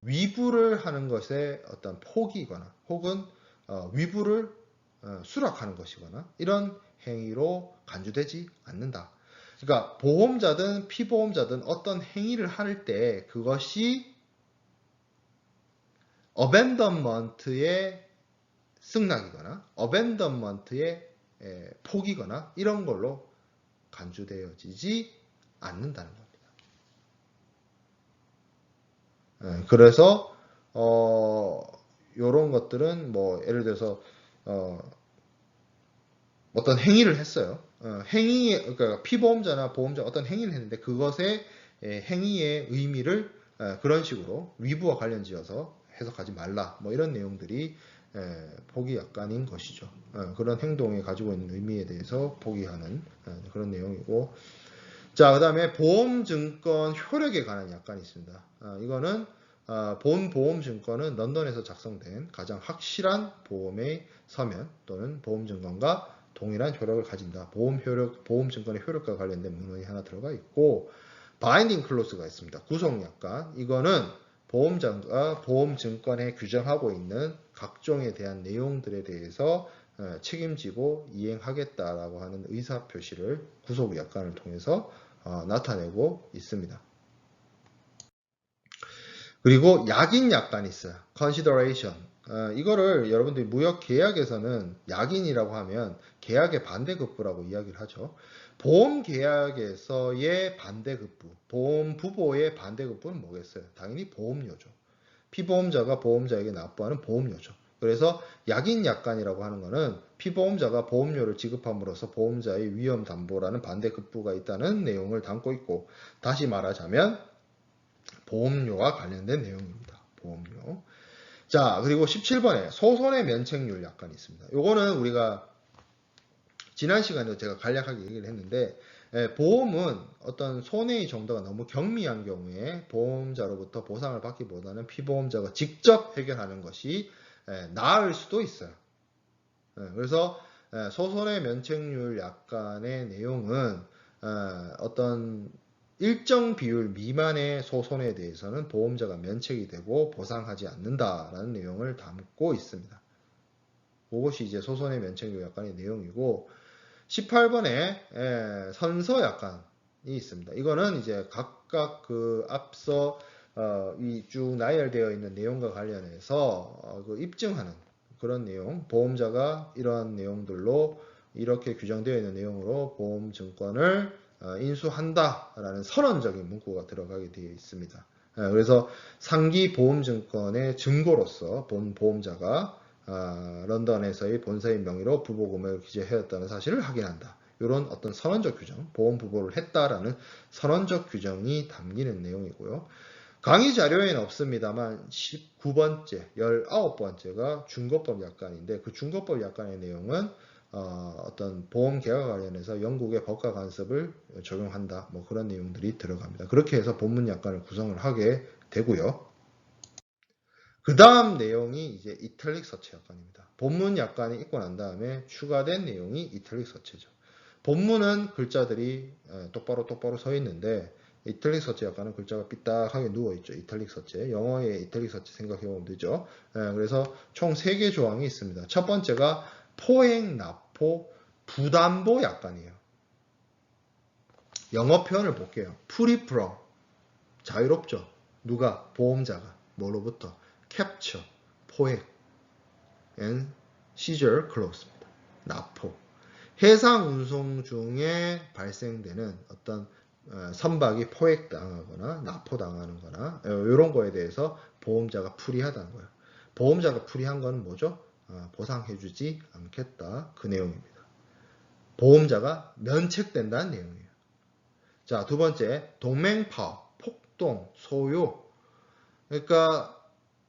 위부를 하는 것에 어떤 포기거나 혹은 위부를 수락하는 것이거나 이런 행위로 간주되지 않는다. 그러니까 보험자든 피보험자든 어떤 행위를 할 때 그것이 어벤던먼트의 승낙이거나 어벤던먼트의 포기거나 이런 걸로 간주되어지지 않는다는 겁니다. 그래서 이런 것들은 예를 들어서 어떤 행위를 했어요. 그러니까 피보험자나 보험자 어떤 행위를 했는데 그것의 행위의 의미를 그런 식으로 위부와 관련지어서 해석하지 말라. 이런 내용들이 포기 약관인 것이죠. 그런 행동이 가지고 있는 의미에 대해서 포기하는 그런 내용이고, 자, 그 다음에 보험증권 효력에 관한 약관이 있습니다. 이거는 본 보험증권은 런던에서 작성된 가장 확실한 보험의 서면 또는 보험증권과 동일한 효력을 가진다. 보험증권의 효력과 관련된 문헌이 하나 들어가 있고, 바인딩 클로스가 있습니다. 구속약관. 이거는 보험자가 보험증권에 규정하고 있는 각종에 대한 내용들에 대해서 책임지고 이행하겠다라고 하는 의사표시를 구속약관을 통해서 나타내고 있습니다. 그리고 약인약관이 있어요. consideration. 이거를 여러분들이 무역계약에서는 약인이라고 하면 계약의 반대급부라고 이야기를 하죠. 보험계약에서의 반대급부, 보험부보의 반대급부는 뭐겠어요? 당연히 보험료죠. 피보험자가 보험자에게 납부하는 보험료죠. 그래서 약인약관이라고 하는 것은 피보험자가 보험료를 지급함으로써 보험자의 위험담보라는 반대급부가 있다는 내용을 담고 있고, 다시 말하자면 보험료와 관련된 내용입니다. 보험료. 자, 그리고 17번에 소손의 면책률 약관이 있습니다. 요거는 우리가 지난 시간에도 제가 간략하게 얘기를 했는데, 보험은 어떤 손해의 정도가 너무 경미한 경우에 보험자로부터 보상을 받기보다는 피보험자가 직접 해결하는 것이 나을 수도 있어요. 그래서 소손의 면책률 약관의 내용은 어떤 일정 비율 미만의 소손에 대해서는 보험자가 면책이 되고 보상하지 않는다라는 내용을 담고 있습니다. 그것이 이제 소손의 면책률 약관의 내용이고, 18번에 선서 약관이 있습니다. 이거는 이제 각각 그 앞서 이 쭉 나열되어 있는 내용과 관련해서 그 입증하는 그런 내용, 보험자가 이러한 내용들로 이렇게 규정되어 있는 내용으로 보험증권을 인수한다라는 선언적인 문구가 들어가게 되어 있습니다. 그래서 상기 보험증권의 증거로서 본 보험자가 런던에서의 본사의 명의로 부보금을 기재하였다는 사실을 확인한다. 이런 어떤 선언적 규정, 보험 부보를 했다라는 선언적 규정이 담기는 내용이고요. 강의 자료에는 없습니다만 19번째, 19번째가 중거법 약관인데, 그 중거법 약관의 내용은 어떤 보험 계약과 관련해서 영국의 법과 간섭을 적용한다. 뭐 그런 내용들이 들어갑니다. 그렇게 해서 본문 약관을 구성을 하게 되고요. 그 다음 내용이 이제 이탈릭 서체 약관입니다. 본문 약관이 있고 난 다음에 추가된 내용이 이탈릭 서체죠. 본문은 글자들이 똑바로 서 있는데, 이탈릭 서체 약관은 글자가 삐딱하게 누워있죠. 이탈릭 서체. 영어의 이탈릭 서체 생각해보면 되죠. 그래서 총 3개 조항이 있습니다. 첫 번째가 포행, 납포, 부담보 약관이에요. 영어 표현을 볼게요. free from. 자유롭죠. 누가? 보험자가. 뭐로부터? capture. 포획, and seizure clause입니다. 납포. 해상 운송 중에 발생되는 어떤 선박이 포획당하거나 납포당하는 거나 이런 거에 대해서 보험자가 풀이하다는 거예요. 보험자가 풀이한 거는 뭐죠? 보상해주지 않겠다. 그 내용입니다. 보험자가 면책된다는 내용이에요. 자, 두 번째, 동맹파업, 폭동, 소요. 그러니까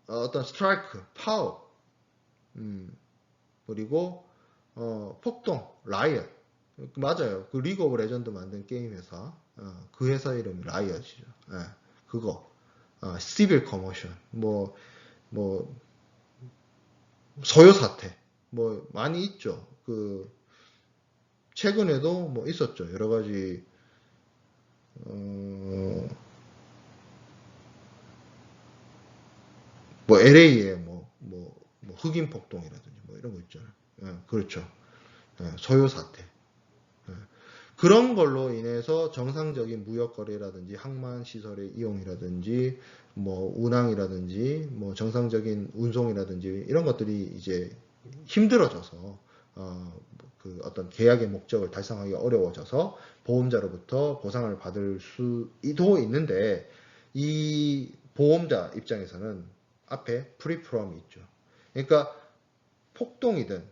어떤 스트라이크, 파업, 그리고 폭동, 라이엇. 맞아요. 그 리그 오브 레전드 만든 게임 회사, 그 회사 이름이 라이엇이죠. 그거, 시빌 커머션, 뭐 소요 사태, 뭐 많이 있죠. 그 최근에도 뭐 있었죠. 여러 가지 뭐 LA에 뭐 흑인 폭동이라든지 뭐 이런 거 있잖아요. 그렇죠. 소요 사태. 그런 걸로 인해서 정상적인 무역 거래라든지 항만 시설의 이용이라든지 뭐 운항이라든지 뭐 정상적인 운송이라든지 이런 것들이 이제 힘들어져서 그 어떤 계약의 목적을 달성하기 어려워져서 보험자로부터 보상을 받을 수도 있는데, 이 보험자 입장에서는 앞에 프리프롬이 있죠. 그러니까 폭동이든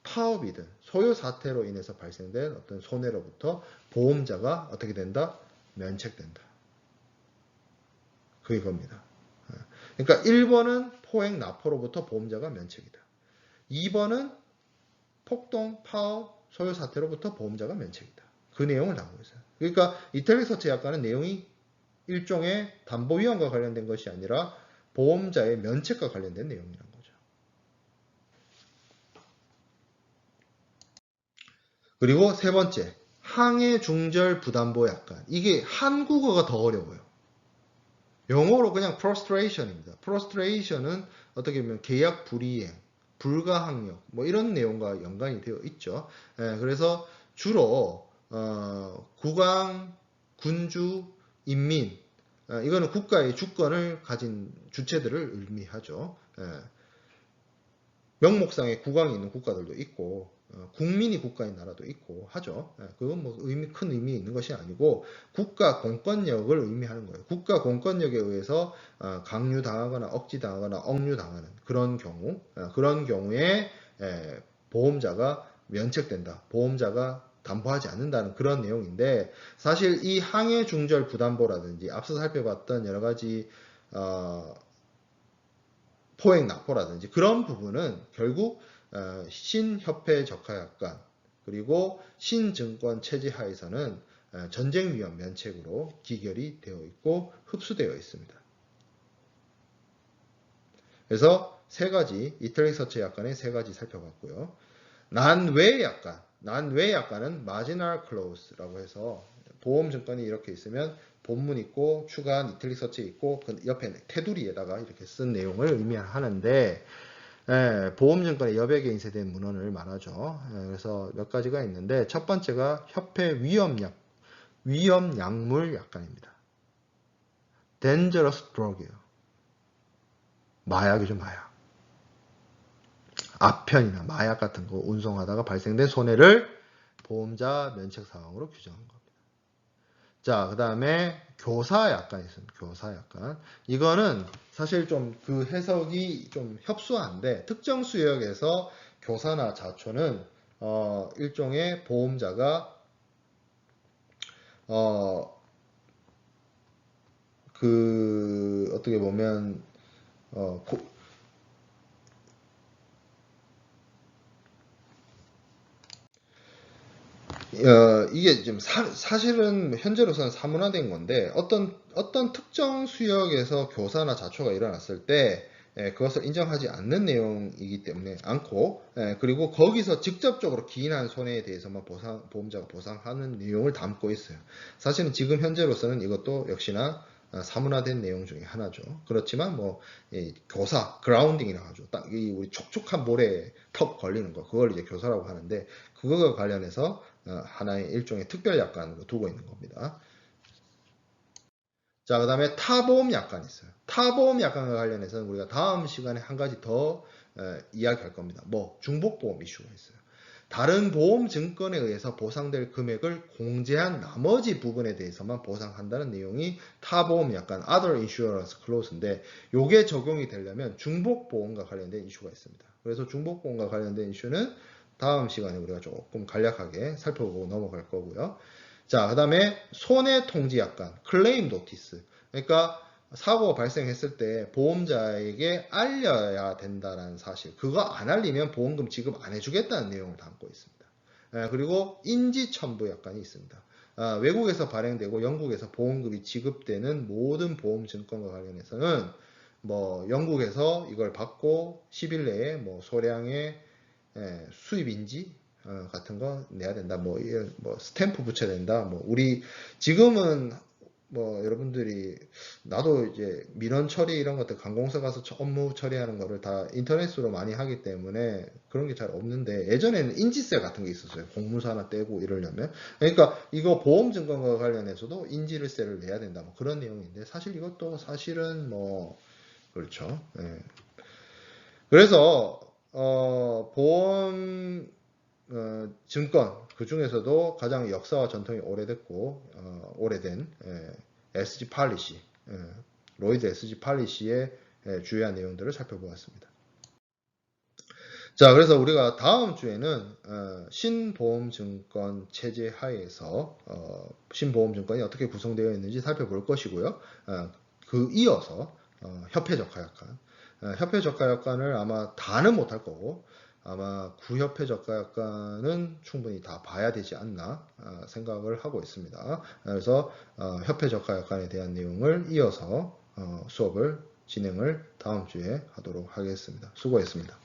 파업이든 소요 사태로 인해서 발생된 어떤 손해로부터 보험자가 어떻게 된다? 면책된다. 그게 겁니다. 그러니까 1번은 포획 납포로부터 보험자가 면책이다. 2번은 폭동, 파업, 소요 사태로부터 보험자가 면책이다. 그 내용을 담고 있어요. 그러니까 이탈릭 서체 약관은 내용이 일종의 담보위험과 관련된 것이 아니라 보험자의 면책과 관련된 내용이라는 거죠. 그리고 세 번째, 항해 중절 부담보 약관. 이게 한국어가 더 어려워요. 영어로 그냥 prostration입니다. prostration은 어떻게 보면 계약 불이행, 불가항력 뭐 이런 내용과 연관이 되어 있죠. 그래서 주로 국왕, 군주, 인민 이거는 국가의 주권을 가진 주체들을 의미하죠. 명목상의 국왕이 있는 국가들도 있고 국민이 국가인 나라도 있고 하죠. 그건 뭐 큰 의미 있는 것이 아니고 국가 공권력을 의미하는 거예요. 국가 공권력에 의해서 강요당하거나 억지당하거나 억류당하는 그런 경우, 그런 경우에 보험자가 면책된다. 보험자가 담보하지 않는다는 그런 내용인데, 사실 이 항해 중절 부담보라든지 앞서 살펴봤던 여러 가지 포획 납포라든지 그런 부분은 결국 신협회 적하약관 그리고 신증권 체제 하에서는 전쟁 위험 면책으로 기결이 되어 있고 흡수되어 있습니다. 그래서 세 가지 이탈릭 서치 약관의 세 가지 살펴봤고요. 난외 약관, 난외 약관은 마지널 클로즈라고 해서 보험 증권이 이렇게 있으면 본문 있고 추가한 이탈릭 서치 있고 그 옆에 테두리에다가 이렇게 쓴 내용을 의미하는데 보험 증권의 여백에 인쇄된 문헌을 말하죠. 그래서 몇 가지가 있는데 첫 번째가 협회 위험 약물 약관입니다. dangerous drug이에요. 마약이죠, 마약. 아편이나 마약 같은 거 운송하다가 발생된 손해를 보험자 면책 사항으로 규정한 겁니다. 자, 그 다음에 교사 약관 있습니다. 교사 약관. 이거는 사실 좀 그 해석이 좀 협소한데 특정 수역에서 교사나 자초는 일종의 보험자가 어떻게 보면 이게 지금 사실은 현재로서는 사문화된 건데 어떤 특정 수역에서 교사나 자초가 일어났을 때 그것을 인정하지 않는 내용이기 때문에 않고 그리고 거기서 직접적으로 기인한 손해에 대해서만 보험자가 보상하는 내용을 담고 있어요. 사실은 지금 현재로서는 이것도 역시나 사문화된 내용 중에 하나죠. 그렇지만 뭐 교사 그라운딩이라고 하죠. 딱 우리 촉촉한 모래에 턱 걸리는 거 그걸 이제 교사라고 하는데 그거와 관련해서 하나의 일종의 특별 약관으로 두고 있는 겁니다. 자, 그 다음에 타보험 약관이 있어요. 타보험 약관과 관련해서는 우리가 다음 시간에 한 가지 더 이야기할 겁니다. 뭐 중복보험 이슈가 있어요. 다른 보험 증권에 의해서 보상될 금액을 공제한 나머지 부분에 대해서만 보상한다는 내용이 타보험 약관 Other Insurance Clause인데 요게 적용이 되려면 중복보험과 관련된 이슈가 있습니다. 그래서 중복보험과 관련된 이슈는 다음 시간에 우리가 조금 간략하게 살펴보고 넘어갈 거고요. 자, 그 다음에 손해통지약관, 클레임 노티스. 그러니까 사고가 발생했을 때 보험자에게 알려야 된다는 사실. 그거 안 알리면 보험금 지급 안 해주겠다는 내용을 담고 있습니다. 그리고 인지첨부약관이 있습니다. 외국에서 발행되고 영국에서 보험금이 지급되는 모든 보험증권과 관련해서는 뭐 영국에서 이걸 받고 10일 내에 뭐 소량의 수입인지 같은 거 내야 된다. 뭐 스탬프 붙여야 된다. 뭐 우리 지금은 뭐 여러분들이 나도 이제 민원 처리 이런 것들 관공서 가서 업무 처리하는 거를 다 인터넷으로 많이 하기 때문에 그런 게 잘 없는데 예전에는 인지세 같은 게 있었어요. 공무사 하나 떼고 이러려면. 그러니까 이거 보험증권과 관련해서도 인지세를 내야 된다. 뭐 그런 내용인데 사실 이것도 사실은 뭐 그렇죠. 그래서 보험 증권 그 중에서도 가장 역사와 전통이 오래됐고 오래된 SG 팔리시 로이드 SG 팔리시의 주요한 내용들을 살펴보았습니다. 자, 그래서 우리가 다음 주에는 신보험증권 체제 하에서 신보험증권이 어떻게 구성되어 있는지 살펴볼 것이고요. 그 이어서 협회적하약관 협회적하약관을 아마 다는 못할 거고 아마 구협회적하약관은 충분히 다 봐야 되지 않나 생각을 하고 있습니다. 그래서 협회적하약관에 대한 내용을 이어서 수업을 진행을 다음 주에 하도록 하겠습니다. 수고했습니다.